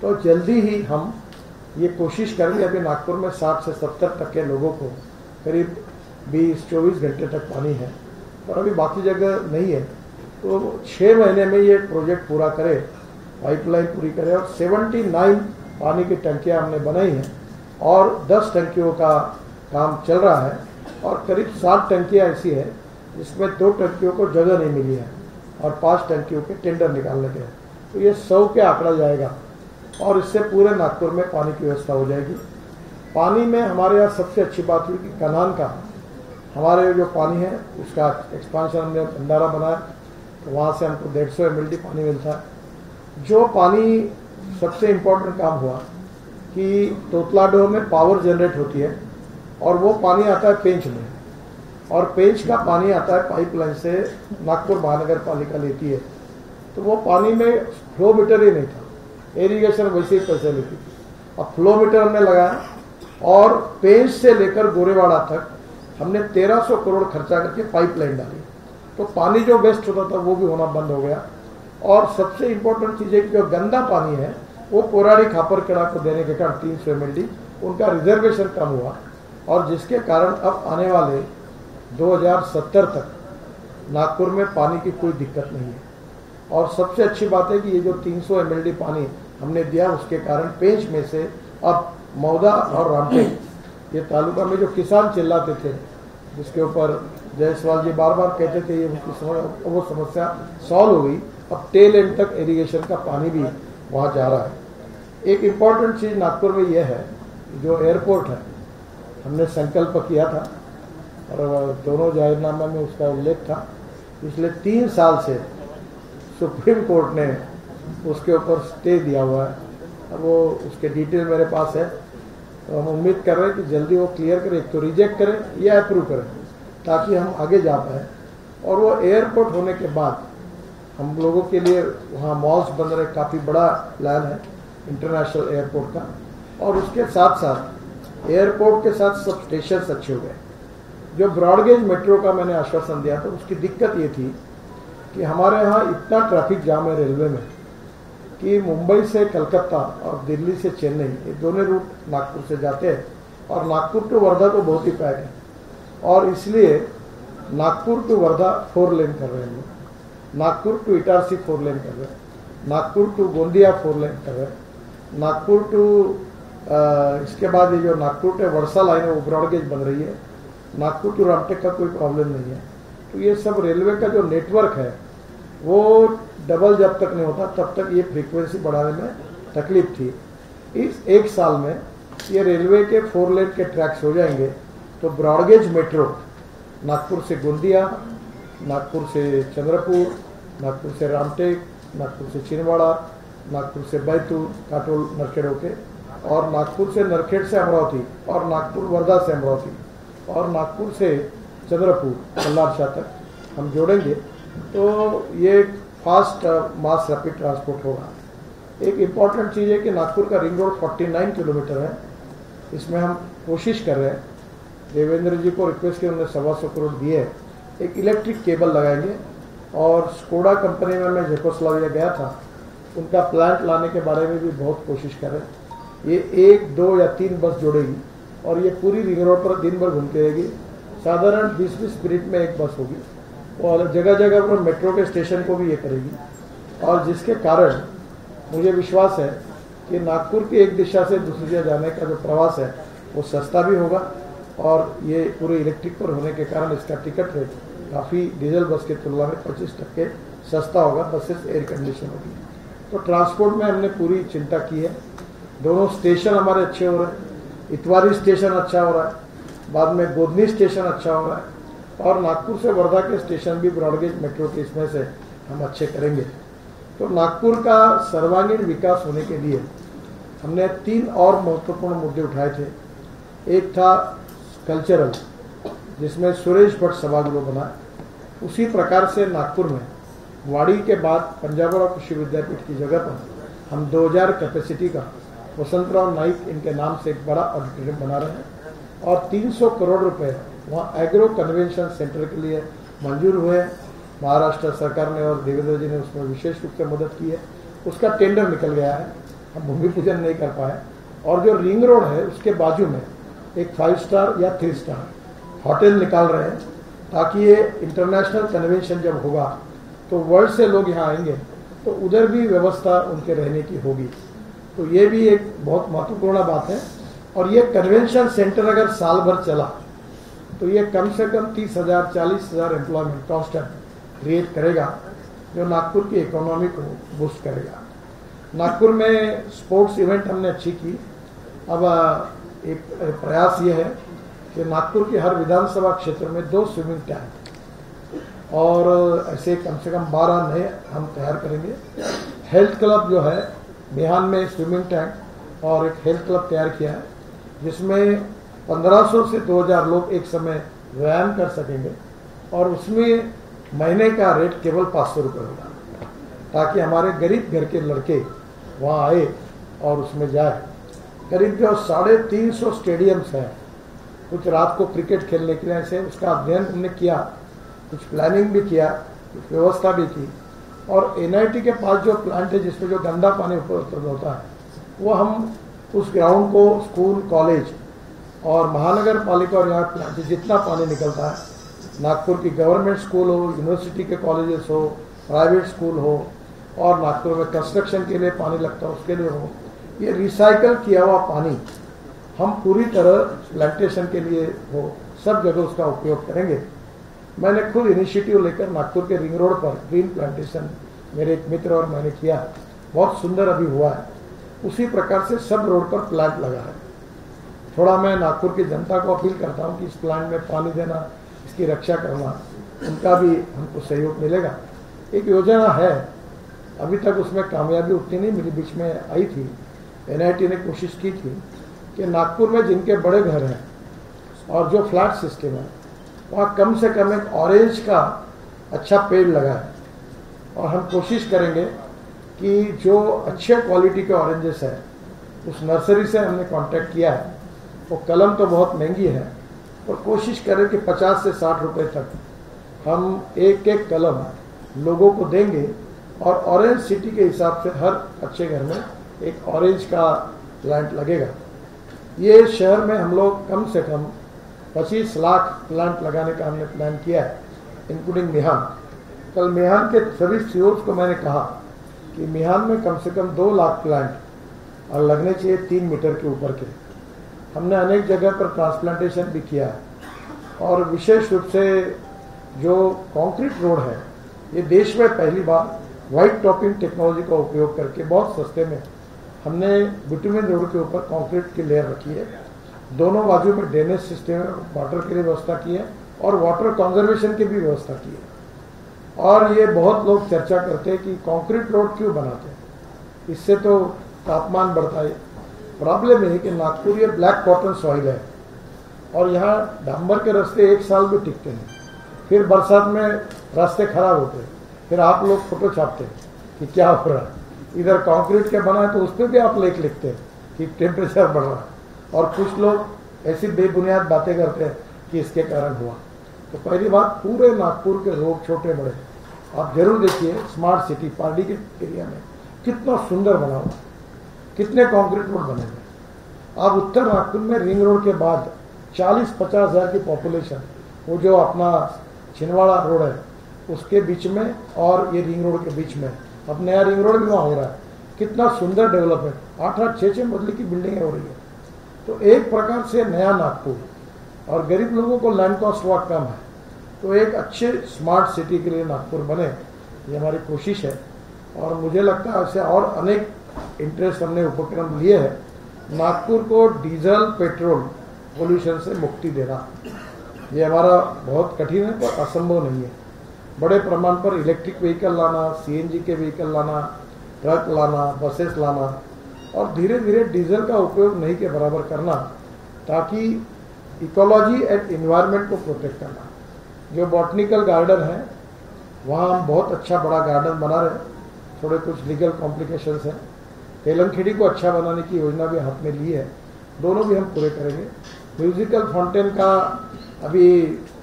तो जल्दी ही हम ये कोशिश करेंगे। अभी नागपुर में 60 से 70% लोगों को करीब 20-24 घंटे तक पानी है, और अभी बाकी जगह नहीं है। तो 6 महीने में ये प्रोजेक्ट पूरा करे, पाइपलाइन पूरी करे, और 79 पानी की टंकियाँ हमने बनाई हैं और 10 टंकियों का काम चल रहा है, और करीब 7 टंकियाँ ऐसी है जिसमें 2 टंकियों को जगह नहीं मिली है और 5 टंकियों के टेंडर निकालने के हैं। तो ये 100 पे आंकड़ा जाएगा और इससे पूरे नागपुर में पानी की व्यवस्था हो जाएगी। पानी में हमारे यहाँ सबसे अच्छी बात हुई कि कनान का हमारे जो पानी है उसका एक्सपांशन हमने भंडारा बनाया, तो वहाँ से हमको 150 mld पानी मिलता है। जो पानी सबसे इम्पोर्टेंट काम हुआ कि तोतलाडोह में पावर जनरेट होती है और वो पानी आता है पेंच में, और पेंच का पानी आता है पाइपलाइन से नागपुर महानगर पालिका लेती है। तो वो पानी में फ्लो मीटर ही नहीं था, इरिगेशन वैसे ही पैसे लेती थी। अब फ्लो मीटर हमने लगाया और पेंच से लेकर गोरेवाड़ा तक हमने 1300 करोड़ खर्चा करके पाइपलाइन डाली। तो पानी जो वेस्ट होता था वो भी होना बंद हो गया। और सबसे इम्पोर्टेंट चीज़ है कि जो गंदा पानी है वो कोराड़ी खापरखेड़ा को देने के कारण 300 mld उनका रिजर्वेशन कम हुआ, और जिसके कारण अब आने वाले 2070 तक नागपुर में पानी की कोई दिक्कत नहीं है। और सबसे अच्छी बात है कि ये जो 300 mld पानी हमने दिया उसके कारण पेंच में से अब मौदा और रामटेक ये तालुका में जो किसान चिल्लाते थे, जिसके ऊपर जायसवाल जी बार बार कहते थे ये वो समस्या सॉल्व हो गई। अब टेल एंड तक इरिगेशन का पानी भी वहाँ जा रहा है। एक इम्पॉर्टेंट चीज़ नागपुर में यह है, जो एयरपोर्ट है हमने संकल्प किया था और दोनों जाहिरनामा में उसका उल्लेख था। पिछले 3 साल से सुप्रीम कोर्ट ने उसके ऊपर स्टे दिया हुआ है, और वो उसके डिटेल मेरे पास है। तो हम उम्मीद कर रहे हैं कि जल्दी वो क्लियर करें, एक तो रिजेक्ट करें या अप्रूव करें, ताकि हम आगे जा पाए। और वो एयरपोर्ट होने के बाद हम लोगों के लिए वहाँ मॉल्स बन रहे, काफ़ी बड़ा प्लान है इंटरनेशनल एयरपोर्ट का। और उसके साथ साथ एयरपोर्ट के साथ सब स्टेशन अच्छे हो गए। जो ब्रॉडगेज मेट्रो का मैंने आश्वासन दिया था, उसकी दिक्कत ये थी कि हमारे यहाँ इतना ट्रैफिक जाम है रेलवे में कि मुंबई से कलकत्ता और दिल्ली से चेन्नई ये दोनों रूट नागपुर से जाते हैं, और नागपुर टू वर्धा तो बहुत ही पैक है। और इसलिए नागपुर टू वर्धा 4 लेन कर रहे हैं लोग, नागपुर टू इटारसी 4 लेन कर रहे हैं, नागपुर टू गोंदिया 4 लेन कर रहे हैं, नागपुर टू इसके बाद ये जो नागपुर टू वर्षा लाइन है वो ब्रॉडगेज बन रही है। नागपुर टू रामटेक का कोई प्रॉब्लम नहीं है। तो ये सब रेलवे का जो नेटवर्क है वो डबल जब तक नहीं होता तब तक ये फ्रीक्वेंसी बढ़ाने में तकलीफ थी। इस 1 साल में ये रेलवे के 4 लेन के ट्रैक्स हो जाएंगे, तो ब्रॉडगेज मेट्रो नागपुर से गोंदिया, नागपुर से चंद्रपुर, नागपुर से रामटेक, नागपुर से छिंदवाड़ा, नागपुर से बैतूल काटोल नरखेड़ होके, और नागपुर से नरखेड़ से अमरावती, और नागपुर वर्धा से अमरावती, और नागपुर से चंद्रपुर कल्लारशाह तक हम जोड़ेंगे। तो ये फास्ट मास रैपिड ट्रांसपोर्ट होगा। एक इम्पॉर्टेंट चीज़ है कि नागपुर का रिंग रोड 49 किलोमीटर है। इसमें हम कोशिश कर रहे हैं, देवेंद्र जी को रिक्वेस्ट किया, उन्होंने 125 करोड़ दिए है। एक इलेक्ट्रिक केबल लगाएंगे, और स्कोडा कंपनी में मैं जेकोस्लोवाकिया गया था, उनका प्लांट लाने के बारे में भी बहुत कोशिश कर रहे हैं। ये 1, 2 या 3 बस जोड़ेगी और ये पूरी रिंग रोड पर दिन भर घूमती रहेगी। साधारण 20-20 मिनट में एक बस होगी, और जगह जगह पर मेट्रो के स्टेशन को भी ये करेगी। और जिसके कारण मुझे विश्वास है कि नागपुर की एक दिशा से दूसरी दिशा जाने का जो प्रवास है वो सस्ता भी होगा, और ये पूरे इलेक्ट्रिक पर होने के कारण इसका टिकट रेट काफ़ी डीजल बस की तुलना में 25% सस्ता होगा। बसेस एयर कंडीशन होगी। तो ट्रांसपोर्ट में हमने पूरी चिंता की है। दोनों स्टेशन हमारे अच्छे हो रहे हैं, इतवारी स्टेशन अच्छा हो रहा है, बाद में गोदनी स्टेशन अच्छा हो रहा है, और नागपुर से वर्धा के स्टेशन भी ब्रॉडगेज मेट्रो के इसमें से हम अच्छे करेंगे। तो नागपुर का सर्वांगीण विकास होने के लिए हमने 3 और महत्वपूर्ण मुद्दे उठाए थे। एक था कल्चरल, जिसमें सुरेश भट्ट सभागृह बना। उसी प्रकार से नागपुर में वाड़ी के बाद पंजाबराव कृषि विद्यापीठ की जगह पर हम 2000 कैपेसिटी का वसंतराव नाइक इनके नाम से एक बड़ा ऑडिटोरियम बना रहे हैं, और 300 करोड़ रुपए वहाँ एग्रो कन्वेंशन सेंटर के लिए मंजूर हुए। महाराष्ट्र सरकार ने और देवेंद्र जी ने उसमें विशेष रूप से मदद की है। उसका टेंडर निकल गया है, हम भूमि पूजन नहीं कर पाए। और जो रिंग रोड है उसके बाजू में एक 5 स्टार या 3 स्टार होटल निकाल रहे हैं, ताकि ये इंटरनेशनल कन्वेंशन जब होगा तो वर्ल्ड से लोग यहाँ आएंगे तो उधर भी व्यवस्था उनके रहने की होगी। तो ये भी एक बहुत महत्वपूर्ण बात है। और ये कन्वेंशन सेंटर अगर साल भर चला तो ये कम से कम 30,000 40,000 एम्प्लॉयमेंट कांस्टेंट क्रिएट करेगा, जो नागपुर की इकोनॉमी को बूस्ट करेगा। नागपुर में स्पोर्ट्स इवेंट हमने अच्छी की। अब एक प्रयास ये है कि नागपुर के हर विधानसभा क्षेत्र में 2 स्विमिंग टैंक और ऐसे कम से कम 12 नए हम तैयार करेंगे। हेल्थ क्लब जो है बिहान में स्विमिंग टैंक और एक हेल्थ क्लब तैयार किया है, जिसमें 1500 से 2000 लोग एक समय व्यायाम कर सकेंगे और उसमें महीने का रेट केवल 500 रुपये होगा, ताकि हमारे गरीब घर के लड़के वहाँ आए और उसमें जाए। करीब जो 350 स्टेडियम्स हैं, कुछ रात को क्रिकेट खेलने के लिए ऐसे, उसका अध्ययन हमने किया, कुछ प्लानिंग भी किया, कुछ व्यवस्था भी की। और NIT के पास जो प्लांट है जिसमें जो गंदा पानी उपलब्ध होता है, वो हम उस ग्राउंड को स्कूल कॉलेज और महानगर पालिका और यहाँ प्लांट जितना पानी निकलता है, नागपुर की गवर्नमेंट स्कूल हो, यूनिवर्सिटी के कॉलेजेस हो, प्राइवेट स्कूल हो और नागपुर में कंस्ट्रक्शन के लिए पानी लगता है उसके लिए हो, ये रिसाइकल किया हुआ पानी हम पूरी तरह प्लांटेशन के लिए हो, सब जगह उसका उपयोग करेंगे। मैंने खुद इनिशिएटिव लेकर नागपुर के रिंग रोड पर ग्रीन प्लांटेशन मेरे एक मित्र और मैंने किया, बहुत सुंदर अभी हुआ है। उसी प्रकार से सब रोड पर प्लांट लगा है। थोड़ा मैं नागपुर की जनता को अपील करता हूँ कि इस प्लांट में पानी देना, इसकी रक्षा करना, उनका भी हमको सहयोग मिलेगा। एक योजना है, अभी तक उसमें कामयाबी उतनी नहीं मिली, बीच में आई थी। NIT ने कोशिश की थी कि नागपुर में जिनके बड़े घर हैं और जो फ्लैट सिस्टम है, वहाँ कम से कम एक ऑरेंज का अच्छा पेड़ लगाए। और हम कोशिश करेंगे कि जो अच्छे क्वालिटी के ऑरेंजेस है, उस नर्सरी से हमने कांटेक्ट किया है। वो कलम तो बहुत महंगी है, और कोशिश करें कि 50 से 60 रुपए तक हम एक एक कलम लोगों को देंगे। और ऑरेंज सिटी के हिसाब से हर अच्छे घर में एक ऑरेंज का प्लांट लगेगा। ये शहर में हम लोग कम से कम 25 लाख प्लांट लगाने का हमने प्लान किया है, इंक्लूडिंग मिहान। कल मिहान के सभी CEOs को मैंने कहा कि मिहान में कम से कम 2 लाख प्लांट और लगने चाहिए 3 मीटर के ऊपर के। हमने अनेक जगह पर ट्रांसप्लांटेशन भी किया है। और विशेष रूप से जो कंक्रीट रोड है, ये देश में पहली बार व्हाइट टॉपिंग टेक्नोलॉजी का उपयोग करके बहुत सस्ते में हमने बिटुमेन रोड के ऊपर कंक्रीट की लेयर रखी है। दोनों बाजू में ड्रेनेज सिस्टम, वाटर के लिए व्यवस्था की है और वाटर कंजर्वेशन की भी व्यवस्था की है। और ये बहुत लोग चर्चा करते हैं कि कंक्रीट रोड क्यों बनाते हैं, इससे तो तापमान बढ़ता है। प्रॉब्लम है कि नागपुर ये ब्लैक कॉटन सॉइल है और यहाँ डांबर के रास्ते 1 साल भी टिकते हैं, फिर बरसात में रास्ते खराब होते हैं, फिर आप लोग फोटो छापते हैं कि क्या हो रहा है। इधर कंक्रीट के बना है तो उस पर भी आप लेख लिखते हैं कि टेम्परेचर बढ़ रहा है, और कुछ लोग ऐसी बेबुनियाद बातें करते हैं कि इसके कारण हुआ। तो पहली बात, पूरे नागपुर के रोड छोटे बड़े आप जरूर देखिए। स्मार्ट सिटी पार्टी के एरिया में कितना सुंदर बना हुआ, कितने कंक्रीट रोड बने हुए। आप उत्तर नागपुर में रिंग रोड के बाद 40-50 हज़ार की पॉपुलेशन, वो जो अपना छिंदवाड़ा रोड है उसके बीच में और ये रिंग रोड के बीच में अब नया रिंग रोड भी वहाँ हो रहा है। कितना सुंदर डेवलपमेंट, 8-8, 6-6 मंजिल की बिल्डिंगें हो रही है। तो एक प्रकार से नया नागपुर, और गरीब लोगों को लैंड कॉस्ट वहाँ कम है, तो एक अच्छे स्मार्ट सिटी के लिए नागपुर बने, ये हमारी कोशिश है। और मुझे लगता है ऐसे और अनेक इंटरेस्ट हमने उपक्रम लिए हैं। नागपुर को डीजल पेट्रोल पोल्यूशन से मुक्ति देना, ये हमारा बहुत कठिन है पर असंभव नहीं है। बड़े प्रमाण पर इलेक्ट्रिक व्हीकल लाना, CNG के व्हीकल लाना, ट्रक लाना, बसेस लाना, और धीरे धीरे डीजल का उपयोग नहीं के बराबर करना, ताकि इकोलॉजी एंड इन्वायरमेंट को प्रोटेक्ट करना। जो बॉटनिकल गार्डन है वहाँ हम बहुत अच्छा बड़ा गार्डन बना रहे हैं, थोड़े कुछ लीगल कॉम्प्लिकेशंस हैं। तेलंगखेड़ी को अच्छा बनाने की योजना भी हाथ में ली है, दोनों भी हम पूरे करेंगे। म्यूजिकल फाउंटेन का अभी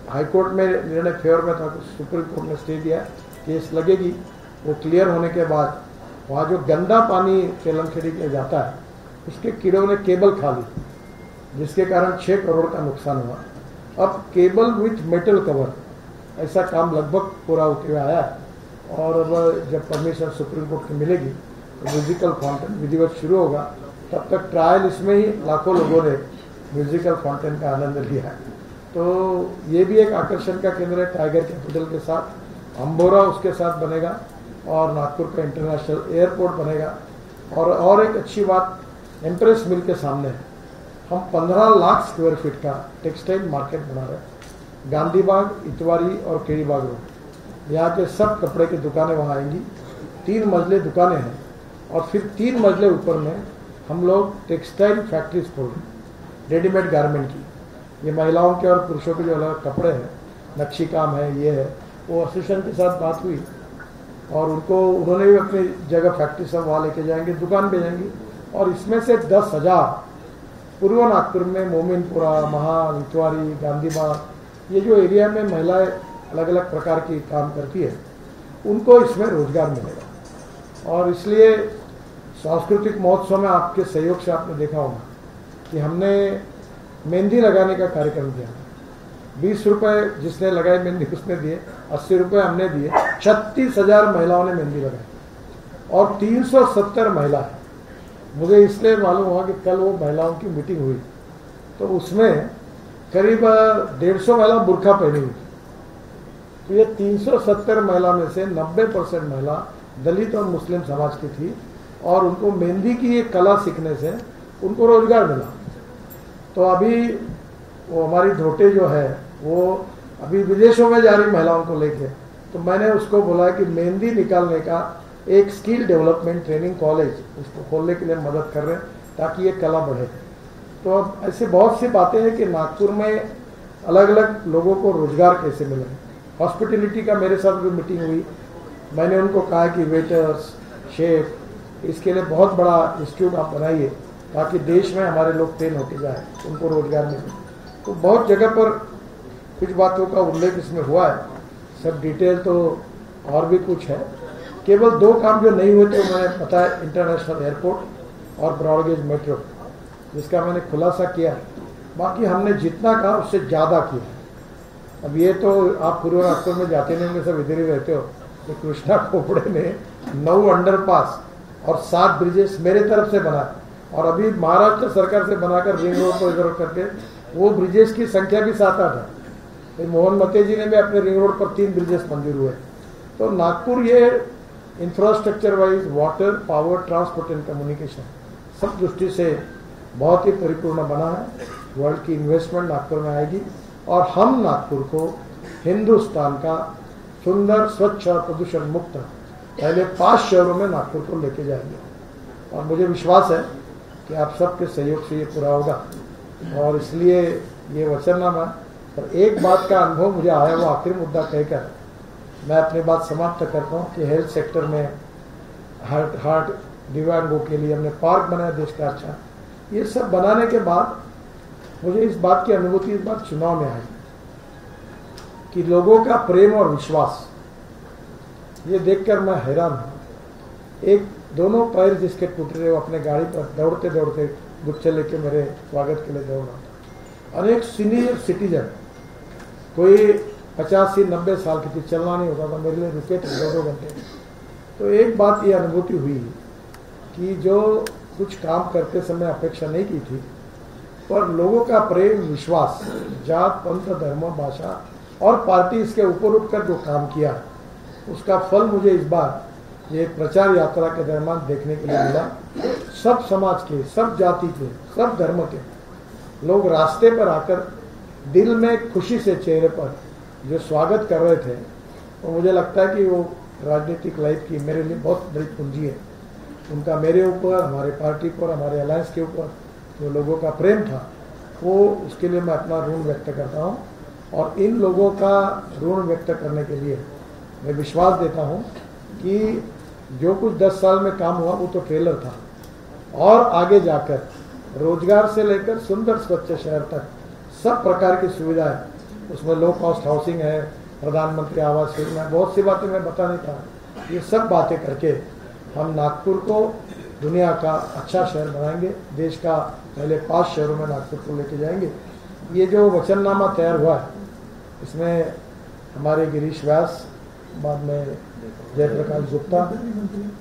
हाईकोर्ट में निर्णय फेवर में था, सुप्रीम कोर्ट ने स्टे दिया, केस लगेगी, वो क्लियर होने के बाद वहाँ जो गंदा पानी केलमखेड़ी के जाता है उसके कीड़ों ने केबल खा ली, जिसके कारण 6 करोड़ का नुकसान हुआ। अब केबल विथ मेटल कवर ऐसा काम लगभग पूरा होते हुए आया है और अब जब परमिशन सुप्रीम कोर्ट की मिलेगी तो म्यूजिकल फाउंटेन विधिवत शुरू होगा। तब तक ट्रायल इसमें ही लाखों लोगों ने म्यूजिकल फाउंटेन का आनंद लिया है। तो ये भी एक आकर्षण का केंद्र है टाइगर कैपिटल के साथ, अम्बोरा उसके साथ बनेगा और नागपुर का इंटरनेशनल एयरपोर्ट बनेगा। और एक अच्छी बात, एम्प्रेस मिल के सामने है, हम 15 लाख स्क्वायर फीट का टेक्सटाइल मार्केट बना रहे हैं। गांधी बाग, इतवारी और केड़ी बाग रोड, यहाँ के सब कपड़े की दुकानें वहाँ आएंगी। 3 मंजिले दुकानें हैं और फिर 3 मंजिले ऊपर में हम लोग टेक्सटाइल फैक्ट्रीज खोल रहे हैं, रेडीमेड गारमेंट की। ये महिलाओं के और पुरुषों के जो अलग कपड़े हैं, नक्शी काम है, ये है, वो एसोसिएशन के साथ बात हुई और उन्होंने भी अपनी जगह फैक्ट्री सब वहाँ लेके जाएंगे, दुकान भेजेंगी। और इसमें से 10,000 पूर्व नागपुर में मोमिनपुरा, महाल, इतवारी, गांधीबाग, ये जो एरिया में महिलाएं अलग अलग प्रकार की काम करती है, उनको इसमें रोजगार मिलेगा। और इसलिए सांस्कृतिक महोत्सव में आपके सहयोग से आपने देखा होगा कि हमने मेहंदी लगाने का कार्यक्रम किया। 20 रुपये जिसने लगाई मेहंदी उसने दिए, 80 रुपये हमने दिए। 36,000 महिलाओं ने मेहंदी लगाई और 370 महिला है। मुझे इसलिए मालूम हुआ कि कल वो महिलाओं की मीटिंग हुई तो उसमें करीब 150 महिला बुर्खा पहनी हुई। तो ये 370 महिला में से 90% महिला दलित और मुस्लिम समाज की थी और उनको मेहंदी की ये कला सीखने से उनको रोजगार मिला। तो अभी वो हमारी धोटे जो है वो अभी विदेशों में जा रही महिलाओं को लेके, तो मैंने उसको बोला कि मेहंदी निकालने का एक स्किल डेवलपमेंट ट्रेनिंग कॉलेज उसको खोलने के लिए मदद कर रहे हैं ताकि ये कला बढ़े। तो अब ऐसे बहुत सी बातें हैं कि नागपुर में अलग अलग लोगों को रोजगार कैसे मिले। हॉस्पिटलिटी का मेरे साथ भी मीटिंग हुई, मैंने उनको कहा कि वेटर्स, शेफ, इसके लिए बहुत बड़ा इंस्टीट्यूट आप बनाइए ताकि देश में हमारे लोग ट्रेन होके जाए, उनको रोजगार मिले। तो बहुत जगह पर कुछ बातों का उल्लेख इसमें हुआ है, सब डिटेल तो और भी कुछ है। केवल 2 काम जो नहीं हुए थे मैंने पता है, इंटरनेशनल एयरपोर्ट और ब्रॉडगेज मेट्रो, जिसका मैंने खुलासा किया। बाकी हमने जितना कहा उससे ज़्यादा किया। अब ये तो आप पूर्व नागपुर में जाते नहीं होंगे, सब इधर ही रहते हो, तो कृष्णा खोपड़े ने 9 अंडरपास और 7 ब्रिजेस मेरे तरफ से बना और अभी महाराष्ट्र सरकार से बनाकर रिंग रोड को इधर करके वो ब्रिजेस की संख्या भी 7-8 है। तो मोहन मते जी ने भी अपने रिंग रोड पर 3 ब्रिजेस मंजूर हुए। तो नागपुर ये infrastructure wise, water, power, transport and communication सब दृष्टि से बहुत ही परिपूर्ण बना है। वर्ल्ड की इन्वेस्टमेंट नागपुर में आएगी और हम नागपुर को हिंदुस्तान का सुंदर, स्वच्छ और प्रदूषण मुक्त पहले 5 शहरों में नागपुर को लेके जाएंगे। और मुझे विश्वास है कि आप सबके सहयोग से ये पूरा होगा और इसलिए ये वचननामा। पर एक बात का अनुभव मुझे आया, वो आखिरी मुद्दा कहकर मैं अपनी बात समाप्त करता हूँ कि हेल्थ सेक्टर में हार्ट दिव्यांगों के लिए हमने पार्क बनाया देश का अच्छा। ये सब बनाने के बाद मुझे इस बात की अनुभूति इस बार चुनाव में आई कि लोगों का प्रेम और विश्वास, ये देखकर मैं हैरान हूँ। एक दोनों पैर जिसके टूट रहे, वो अपने गाड़ी पर दौड़ते दौड़ते गुच्छे लेके मेरे स्वागत के लिए दौड़ रहा था। अनेक सीनियर सिटीजन, कोई 85-90 साल की थी, चलना नहीं होता था, मेरे लिए रुके थे 2-2 घंटे। तो एक बात ये अनुभूति हुई कि जो कुछ काम करते समय अपेक्षा नहीं की थी, पर लोगों का प्रेम, विश्वास, जात, पंथ, धर्म, भाषा और पार्टी इसके ऊपर उठकर जो काम किया, उसका फल मुझे इस बार ये प्रचार यात्रा के दरमियान देखने के लिए मिला। सब समाज के, सब जाति के, सब धर्म के लोग रास्ते पर आकर दिल में खुशी से चेहरे पर जो स्वागत कर रहे थे, तो मुझे लगता है कि वो राजनीतिक लाइफ की मेरे लिए बहुत बड़ी पूंजी है। उनका मेरे ऊपर, हमारे पार्टी पर, हमारे अलायंस के ऊपर जो लोगों का प्रेम था, वो उसके लिए मैं अपना ऋण व्यक्त करता हूँ। और इन लोगों का ऋण व्यक्त करने के लिए मैं विश्वास देता हूँ कि जो कुछ 10 साल में काम हुआ वो तो ट्रेलर था, और आगे जाकर रोजगार से लेकर सुंदर स्वच्छ शहर तक सब प्रकार की सुविधाएं उसमें लो कॉस्ट हाउसिंग है, प्रधानमंत्री आवास योजना, बहुत सी बातें मैं बता नहीं पाया। ये सब बातें करके हम नागपुर को दुनिया का अच्छा शहर बनाएंगे, देश का पहले 5 शहरों में नागपुर को लेके जाएंगे। ये जो वचननामा तैयार हुआ है, इसमें हमारे गिरीश व्यास, बाद में जयप्रकाश गुप्ता,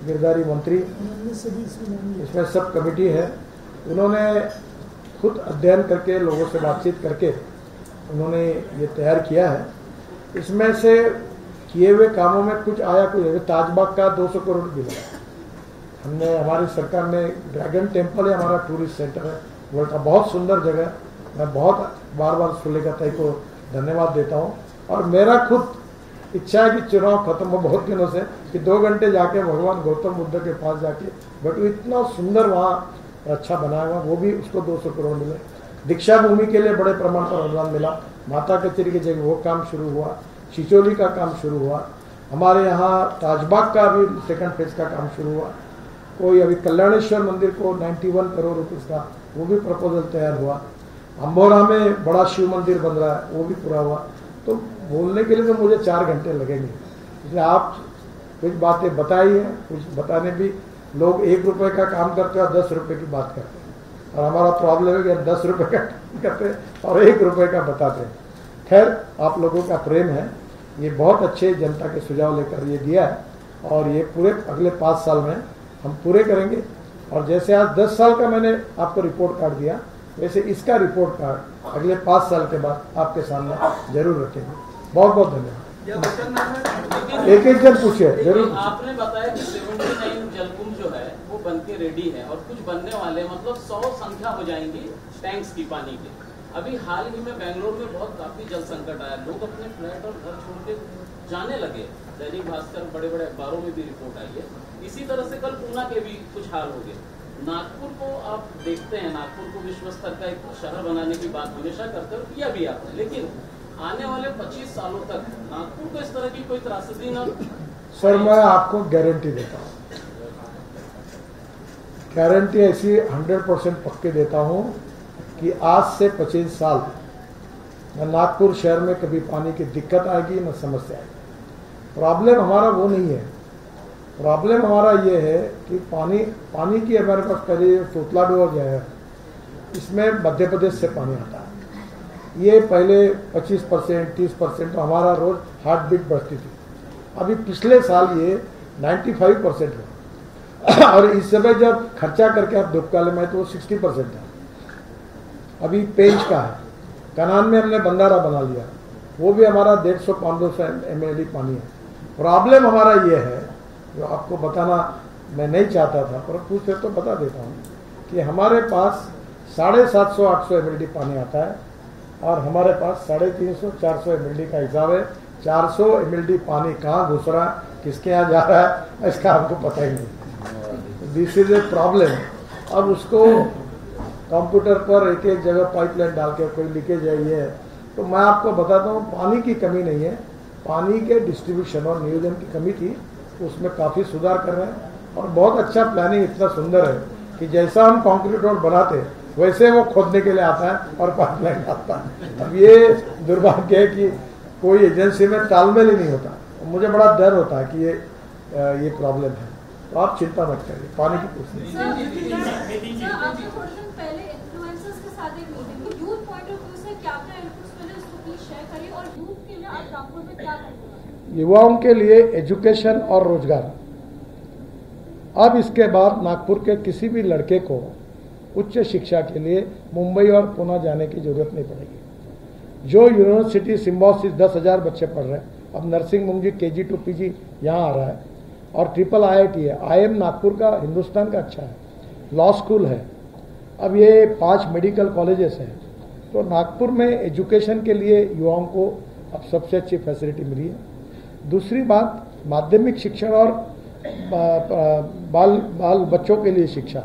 गिरधारी मंत्री, इसमें सब कमेटी है। उन्होंने खुद अध्ययन करके, लोगों से बातचीत करके उन्होंने ये तैयार किया है। इसमें से किए हुए कामों में कुछ आया, कुछ ताजबाग का 200 करोड़ मिला हमने, हमारी सरकार ने ड्रैगन टेम्पल है, हमारा टूरिस्ट सेंटर है वर्ल्ड का, बहुत सुंदर जगह। मैं बहुत बार बार सुलेखा को धन्यवाद देता हूँ। और मेरा खुद इच्छा है कि चुनाव खत्म हो बहुत दिनों से, कि 2 घंटे जाके भगवान गौतम बुद्ध के पास जाके, बट इतना सुंदर वहाँ अच्छा बनाया हुआ, वो भी उसको 200 करोड़ मिले। दीक्षा भूमि के लिए बड़े प्रमाण पर अनुदान मिला, माता कचेरी की जगह वो काम शुरू हुआ, चिचोली का काम शुरू हुआ, हमारे यहाँ ताजबाग का भी 2nd फेज का काम शुरू हुआ, कोई अभी कल्याणेश्वर मंदिर को 91 करोड़ रुपीस का वो भी प्रपोजल तैयार हुआ, अम्बोरा में बड़ा शिव मंदिर बन रहा है वो भी पूरा हुआ। तो बोलने के लिए तो मुझे 4 घंटे लगेंगे, इसलिए आप कुछ बातें बताइए, कुछ बताने भी लोग 1 रुपए का काम करते हैं और 10 रुपए की बात करते हैं, और हमारा प्रॉब्लम है कि 10 रुपए का काम करते हैं और 1 रुपए का बताते हैं। खैर, आप लोगों का प्रेम है, ये बहुत अच्छे जनता के सुझाव लेकर ये दिया है, और ये पूरे अगले 5 साल में हम पूरे करेंगे। और जैसे आज 10 साल का मैंने आपको रिपोर्ट कार्ड दिया, वैसे इसका रिपोर्ट कार्ड अगले 5 साल के बाद आपके सामने जरूर रखेंगे। बहुत बहुत धन्यवाद। एक जन पूछिए जरूर। आपने बताया कि 79 जलकुंड जो है वो बनके रेडी है, और कुछ बनने वाले, मतलब 100 संख्या हो जाएंगी टैंक्स की पानी के। अभी हाल ही में बेंगलोर में बहुत काफी जल संकट आया, लोग अपने फ्लैट और घर छोड़ के जाने लगे। दैनिक भास्कर, बड़े बड़े अखबारों में भी रिपोर्ट आई है। इसी तरह से कल पूना के भी कुछ हाल हो गए। नागपुर को आप देखते हैं, नागपुर को विश्व स्तर का एक शहर बनाने की बात हमेशा करते हो, किया भी आपने, लेकिन आने वाले 25 सालों तक नागपुर को इस तरह की कोई त्रासदी ना। सर, मैं आपको गारंटी देता हूँ, गारंटी ऐसी 100% पक्के देता हूँ कि आज से 25 साल न नागपुर शहर में कभी पानी की दिक्कत आएगी न समस्या आएगी। प्रॉब्लम हमारा वो नहीं है, प्रॉब्लम हमारा ये है कि पानी की हमारे पास पहले तोतला डोर जो है, इसमें मध्य प्रदेश से पानी आता है। ये पहले 25%, 30% तो हमारा रोज हार्ट बीट बढ़ती थी, अभी पिछले साल ये 95% हुआ। और इस समय जब खर्चा करके आप दुबकाले में तो वो 60% है। अभी पेंच का है, कनान में हमने बंदारा बना लिया, वो भी हमारा 150-500 ml पानी है। प्रॉब्लम हमारा ये है, जो आपको बताना मैं नहीं चाहता था पर पूछे तो बता देता हूँ, कि हमारे पास 750-800 ml पानी आता है, और हमारे पास 350-400 ml का हिसाब है। 400 ml पानी कहाँ घुस रहा है, किसके यहाँ जा रहा है, इसका आपको पता ही नहीं। This is a problem. अब उसको कंप्यूटर पर एक एक जगह पाइपलाइन डाल के कोई लीकेज है, ये है। तो मैं आपको बताता हूँ, पानी की कमी नहीं है, पानी के डिस्ट्रीब्यूशन और नियोजन की कमी थी, उसमें काफ़ी सुधार कर रहे हैं। और बहुत अच्छा प्लानिंग, इतना सुंदर है कि जैसा हम कंक्रीट रोड बनाते वैसे वो खोदने के लिए आता है और पाइपलाइन डालता है। अब ये दुर्भाग्य है कि कोई एजेंसी में तालमेल ही नहीं होता। मुझे बड़ा डर होता है कि ये प्रॉब्लम है। तो आप चिंता मत करिए, पानी की कुछ नहीं। युवाओं के लिए एजुकेशन और रोजगार। अब इसके बाद नागपुर के किसी भी लड़के को उच्च शिक्षा के लिए मुंबई और पुणे जाने की जरूरत नहीं पड़ेगी। जो यूनिवर्सिटी सिम्बॉसिस 10,000 बच्चे पढ़ रहे हैं, अब नर्सिंग मुंजी KG to PG यहाँ आ रहा है, और ट्रिपल IIT है। IIM नागपुर का हिंदुस्तान का अच्छा है, लॉ स्कूल है, अब ये 5 मेडिकल कॉलेजेस हैं। तो नागपुर में एजुकेशन के लिए युवाओं को अब सबसे अच्छी फैसिलिटी मिली है। दूसरी बात, माध्यमिक शिक्षण और बाल बच्चों के लिए शिक्षा,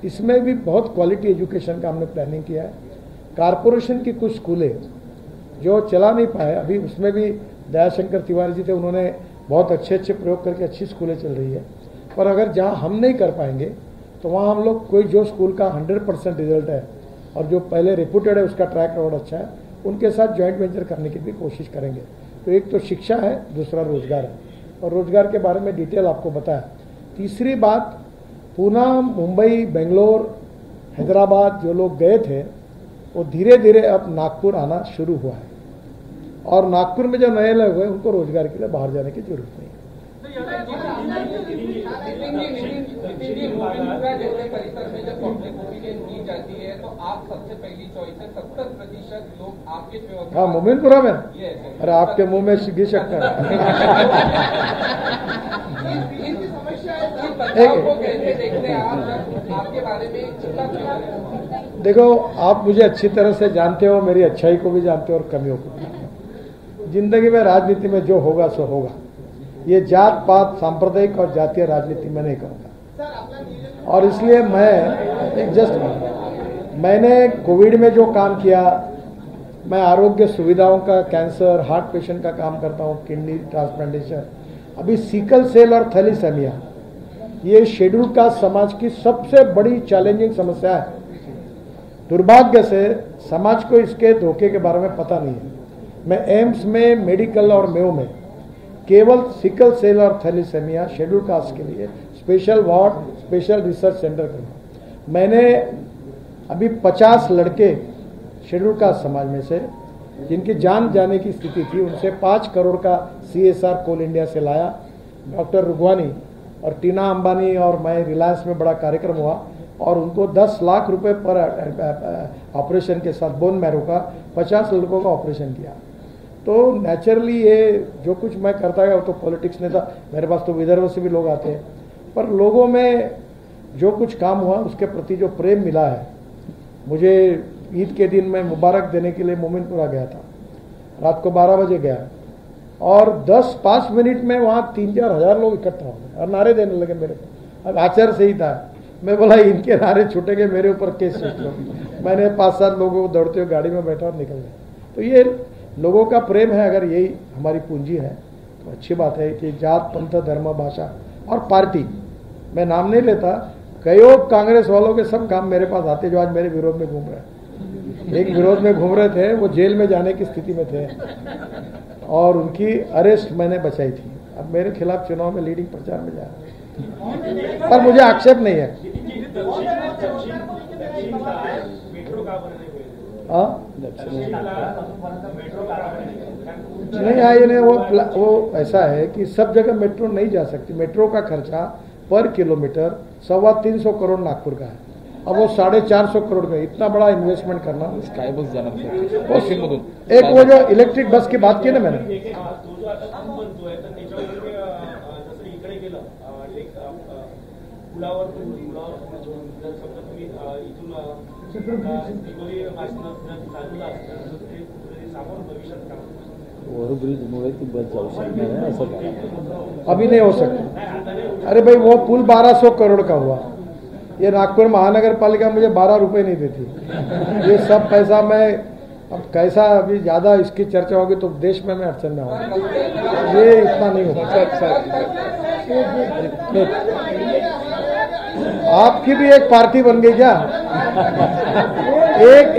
इसमें भी बहुत क्वालिटी एजुकेशन का हमने प्लानिंग किया है। कारपोरेशन की कुछ स्कूलें जो चला नहीं पाए, अभी उसमें भी दयाशंकर तिवारी जी थे, उन्होंने बहुत अच्छे प्रयोग करके अच्छी स्कूलें चल रही है। पर अगर जहाँ हम नहीं कर पाएंगे तो वहाँ हम लोग कोई जो स्कूल का 100% रिजल्ट है और जो पहले रेपुटेड है उसका ट्रैक रिकॉर्ड अच्छा है, उनके साथ जॉइंट वेंचर करने की भी कोशिश करेंगे। तो एक तो शिक्षा है, दूसरा रोजगार है, और रोजगार के बारे में डिटेल आपको बताया। तीसरी बात, पूना, मुंबई, बेंगलोर, हैदराबाद जो लोग गए थे वो धीरे धीरे अब नागपुर आना शुरू हुआ है, और नागपुर में जो नए लोग हुए उनको रोजगार के लिए बाहर जाने की जरूरत नहीं है। परिसर में जब पब्लिक ओपिनियन दी जाती है तो आप सबसे पहली चॉइस है, 70% लोग आपके व्यवस्था। हाँ, मोमिनपुरा में। अरे आपके मुंह में घी शक्कर आपके बारे में देखो, आप मुझे अच्छी तरह से जानते हो, मेरी अच्छाई को भी जानते हो और कमियों को भी। जिंदगी में राजनीति में जो होगा सो होगा। ये जात पात, सांप्रदायिक और जातीय राजनीति में नहीं करूंगा, और इसलिए मैंने कोविड में जो काम किया, मैं आरोग्य सुविधाओं का, कैंसर, हार्ट पेशेंट का काम करता हूँ, किडनी ट्रांसप्लांटेशन, अभी सिकल सेल और थैलीसेमिया, ये शेड्यूल कास्ट समाज की सबसे बड़ी चैलेंजिंग समस्या है। दुर्भाग्य से समाज को इसके धोखे के बारे में पता नहीं है। मैं एम्स में, मेडिकल और मेयो में केवल सिकल सेल और थैलीसेमिया शेड्यूल कास्ट के लिए special ward, special research centre करूँगा। मैंने अभी 50 लड़के शेड्यूल कास्ट समाज में से जिनकी जान जाने की स्थिति थी, उनसे 5 करोड़ का CSR कोल इंडिया से लाया। डॉक्टर रुगवानी और टीना अंबानी और मैं, रिलायंस में बड़ा कार्यक्रम हुआ, और उनको 10 लाख रुपए पर ऑपरेशन के साथ बोन मैरो का 50 लड़कों का ऑपरेशन किया। तो नेचुरली ये जो कुछ मैं करता गया वो तो पॉलिटिक्स में था। मेरे पास तो विदर्भ से भी लोग आते हैं, पर लोगों में जो कुछ काम हुआ उसके प्रति जो प्रेम मिला है। मुझे ईद के दिन मैं मुबारक देने के लिए मोमिनपुरा गया था, रात को 12 बजे गया, और 10-5 मिनट में वहाँ 3-4 हज़ार लोग इकट्ठा हो गए और नारे देने लगे मेरे को। अब आचार से ही था, मैं बोला इनके नारे छूटेंगे, मेरे ऊपर केस छूट लो। मैंने 5-7 लोगों को दौड़ते हुए गाड़ी में बैठा और निकल गया। तो ये लोगों का प्रेम है। अगर यही हमारी पूंजी है तो अच्छी बात है कि जात, पंथ, धर्म, भाषा और पार्टी, मैं नाम नहीं लेता, कईयों कांग्रेस वालों के सब काम मेरे पास आते जो आज मेरे विरोध में घूम रहे हैं। एक विरोध में घूम रहे थे, वो जेल में जाने की स्थिति में थे और उनकी अरेस्ट मैंने बचाई थी। अब मेरे खिलाफ चुनाव में लीडिंग प्रचार में जा रहे हैं, पर मुझे आक्षेप नहीं है। नहीं आए ने वो ऐसा है कि सब जगह मेट्रो नहीं जा सकती। मेट्रो का खर्चा पर किलोमीटर 325 करोड़ नागपुर का है। अब वो 450 करोड़ का, इतना बड़ा इन्वेस्टमेंट करना। स्काई बस जाना एक वो जो इलेक्ट्रिक बस की बात की ना मैंने, ओव्हरब्रिजमुळे ती बस जाऊ शकणार नाही असं काय? अभी नहीं हो सकता। अरे भाई वो पुल 1200 करोड़ का हुआ, ये नागपुर महानगर पालिका मुझे 12 रुपए नहीं देती। ये सब पैसा मैं, अब कैसा अभी ज्यादा इसकी चर्चा होगी तो देश में मैं अड़चन में आऊंगा। ये इतना नहीं होगा। आपकी भी एक पार्टी बन गई क्या?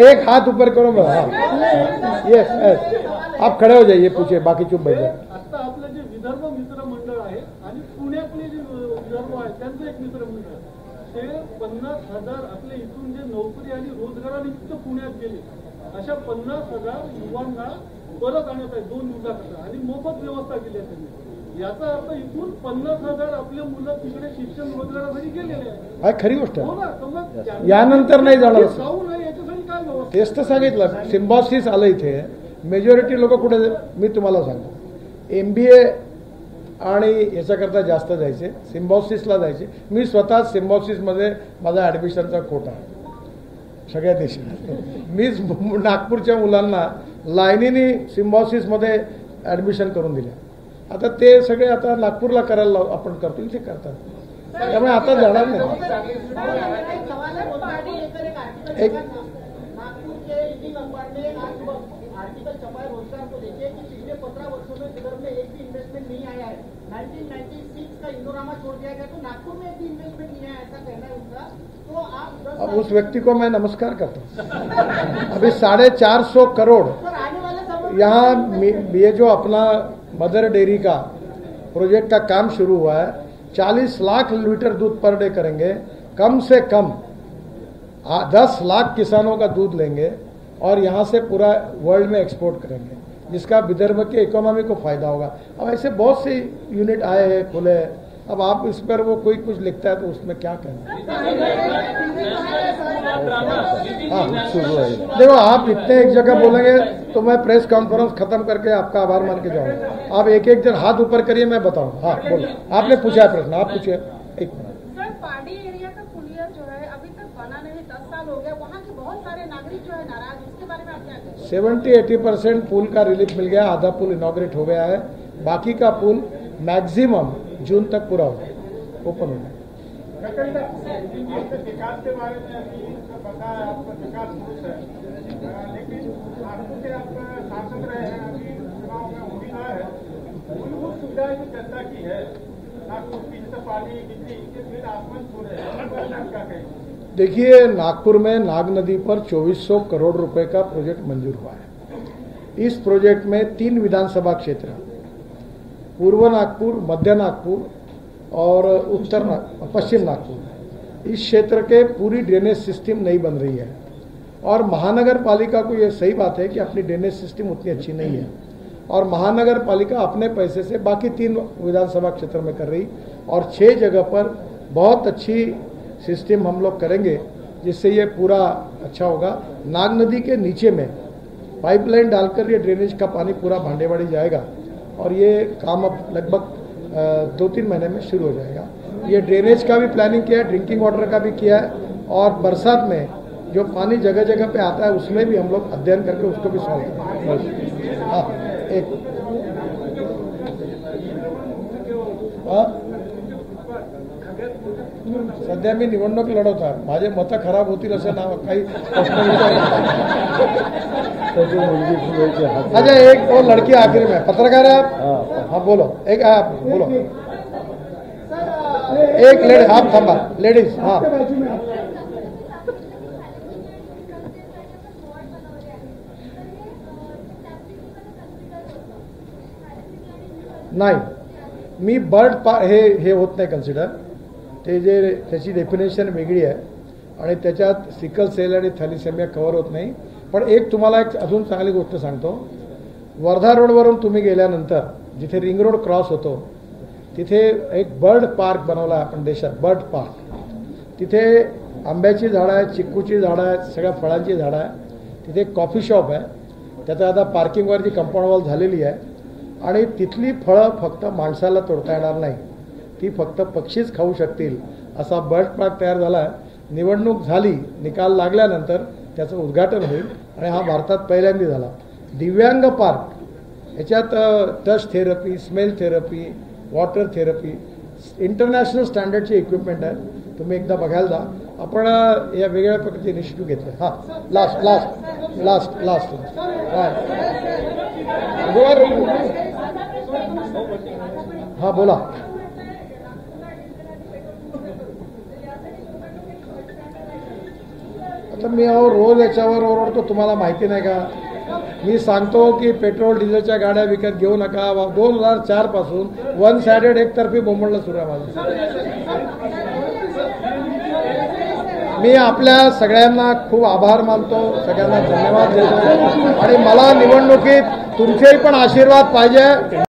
एक हाथ ऊपर करो मैं। हाँ, यस, आप खड़े हो जाइए, पूछिए, बाकी चुप बैठ जाए। आता आपलं जे विदर्भ मित्र मंडळ आहे आणि पुण्यातले जे विदर्भ आहे त्यांचं एक मित्र मंडळ ते 50,000 आपल्या इथून जे नोकरी आणि रोजगारानिमित्त पुण्यात गेले अशा 50,000 युवांना परत आणत आहे 2 दिवसाकरता आणि मोफत व्यवस्था केली आहे त्यांनी। याचा अर्थ इथून 50,000 आपले मुलं तिकडे शिक्षण रोजगारासाठी गेलेले आहेत। हा खरी गोष्ट हो आहे। ना, मग यानंतर नाही जाणार जाऊ नये याच्यासाठी काय व्यवस्था? तेच तर सांगितलं, सिम्बॉसिस आलं इथे, मेजॉरिटी लोक कुठे, मी तुम्हाला सांगतो, MBA आणि याच्याकरता जास्त जायचे, सिम्बॉसिसला जायचे। मी स्वतः सिम्बॉसिसमध्ये माझा ॲडमिशनचा कोटा आहे सगळ्या देशात। मीच नागपूरच्या मुलांना लाईनीने सिम्बॉसिसमध्ये ॲडमिशन करून दिले। आता ते सगळे आता नागपूरला करायला आपण करतो, इथे करतात, त्यामुळे आता जाणार नाही। एक आर्टिकल छपा है रोजगार को देखिए कि पिछले 15 वर्षों में विदर्भ में एक भी इन्वेस्टमेंट नहीं आया है। 1996 का इंदोरामा छोड़ दिया गया तो नागपुर में एक भी इन्वेस्टमेंट नहीं आया, ऐसा कहना है उनका। तो आप अब उस व्यक्ति को मैं नमस्कार करता हूँ। अभी 450 करोड़ यहाँ ये जो अपना मदर डेयरी का प्रोजेक्ट का काम शुरू हुआ है, 40 लाख लीटर दूध पर डे करेंगे, कम से कम 10 लाख किसानों का दूध लेंगे और यहाँ से पूरा वर्ल्ड में एक्सपोर्ट करेंगे, जिसका विदर्भ के इकोनॉमी को फायदा होगा। अब ऐसे बहुत से यूनिट आए हैं, खुले हैं। अब आप इस पर वो कोई कुछ लिखता है तो उसमें क्या करें? देखो, आप इतने एक जगह बोलेंगे तो मैं प्रेस कॉन्फ्रेंस खत्म करके आपका आभार मान के जाऊंगा। आप एक एक जन हाथ ऊपर करिए, मैं बताऊं। हाँ बोलो, आपने पूछा है प्रश्न, आप पूछिए। एक मिनट। सर, पार्टी एरिया का पुलिया जो है अभी तक बना नहीं, 10 साल हो गया, वहाँ के बहुत सारे नागरिक जो है नाराज, उसके बारे में आप क्या कहेंगे? 70-80% पुल का रिलीफ मिल गया, आधा पुल इनॉग्रेट हो गया है, बाकी का पुल मैक्सिमम जून तक पूरा हो गया, ओपन हो गया। विकास के बारे में अभी पता है, आपका विकास पुरुष है, लेकिन नागपुर के आप सांसद रहे हैं, अभी चुनाव में होने का है, मूलभूत सुविधाएं जो जनता की है नागपुर की, जैसे पानी, बिजली, इनके बिल आसमान छू रहे हैं, क्या कहेंगे? देखिए, नागपुर में नाग नदी पर 2400 करोड़ रुपए का प्रोजेक्ट मंजूर हुआ है। इस प्रोजेक्ट में 3 विधानसभा क्षेत्र, पूर्व नागपुर, मध्य नागपुर और पश्चिम नागपुर, इस क्षेत्र के पूरी ड्रेनेज सिस्टम नहीं बन रही है। और महानगर पालिका को यह सही बात है कि अपनी ड्रेनेज सिस्टम उतनी अच्छी नहीं है, और महानगर पालिका अपने पैसे से बाकी 3 विधानसभा क्षेत्र में कर रही, और 6 जगह पर बहुत अच्छी सिस्टम हम लोग करेंगे, जिससे ये पूरा अच्छा होगा। नाग नदी के नीचे में पाइपलाइन डालकर ये ड्रेनेज का पानी पूरा भांडेवाड़ी जाएगा, और ये काम अब लगभग 2-3 महीने में शुरू हो जाएगा। ये ड्रेनेज का भी प्लानिंग किया है, ड्रिंकिंग वाटर का भी किया है, और बरसात में जो पानी जगह जगह पे आता है उसमें भी हम लोग अध्ययन करके उसको भी सॉल्व करेंगे। हाँ, एक सध्या मी निवडणूक लढवत आहे, माझे मतं खराब होतील असं नाव काही अच्छा। एक वो लड़की आखिर में पत्रकार है आप? हाँ बोलो, एक आप बोलो, एक लेडीज, आप थांबा, लेडीज। हाँ नाही, मी बर्ड हे होत नाही कन्सिडर, ते जे त्याची डेफिनेशन वेगळी आहे आणि त्याच्यात सिकल सेल आणि थॅलिसेमिया कव्हर होत नाही। पण एक तुम्हाला एक अजून चांगली गोष्ट सांगतो, वर्धा रोडवरून तुम्ही गेल्यानंतर जिथे रिंग रोड क्रॉस होतो तिथे एक बर्ड पार्क बनवला आहे आपण देशात, बर्ड पार्क। तिथे आंब्याची झाडं आहेत, चिक्कूची झाडं आहेत, सगळ्या फळांची झाडं आहेत, तिथे एक कॉफी शॉप आहे, त्याचं आता पार्किंगवरची कंपाऊंड वॉल झालेली आहे, आणि तिथली फळं फक्त माणसाला तोडता येणार नाही, ती फक्त पक्षीच खाऊ शकतील असा बर्ड पार्क तयार झाला आहे। निवडणूक झाली, निकाल लागल्यानंतर त्याचं उद्घाटन होईल, आणि हा भारतात पहिल्यांदा झाला। दिव्यांग पार्क, याच्यात touch therapy, smell therapy, water therapy, international स्टँडर्डचे इक्विपमेंट आहे, तुम्ही एकदा बघायला जा। आपण या वेगळ्या प्रकारचे इनिशिएटिव्ह घेतले। हां, लास्ट हां बोला। आता मी रोज याच्यावर ओरडतो, तुम्हाला माहिती नाही का? मी सांगतो की पेट्रोल डिझेलच्या गाड्या विकत घेऊ नका। 2004 पासून वन साइडेड एकतर्फी बोंबलणं सुरू आहे माझं। मी आपल्या सगळ्यांना खूप आभार मानतो, सगळ्यांना धन्यवाद देतो, आणि मला निवडणुकीत तुमचेही पण आशीर्वाद पाहिजे।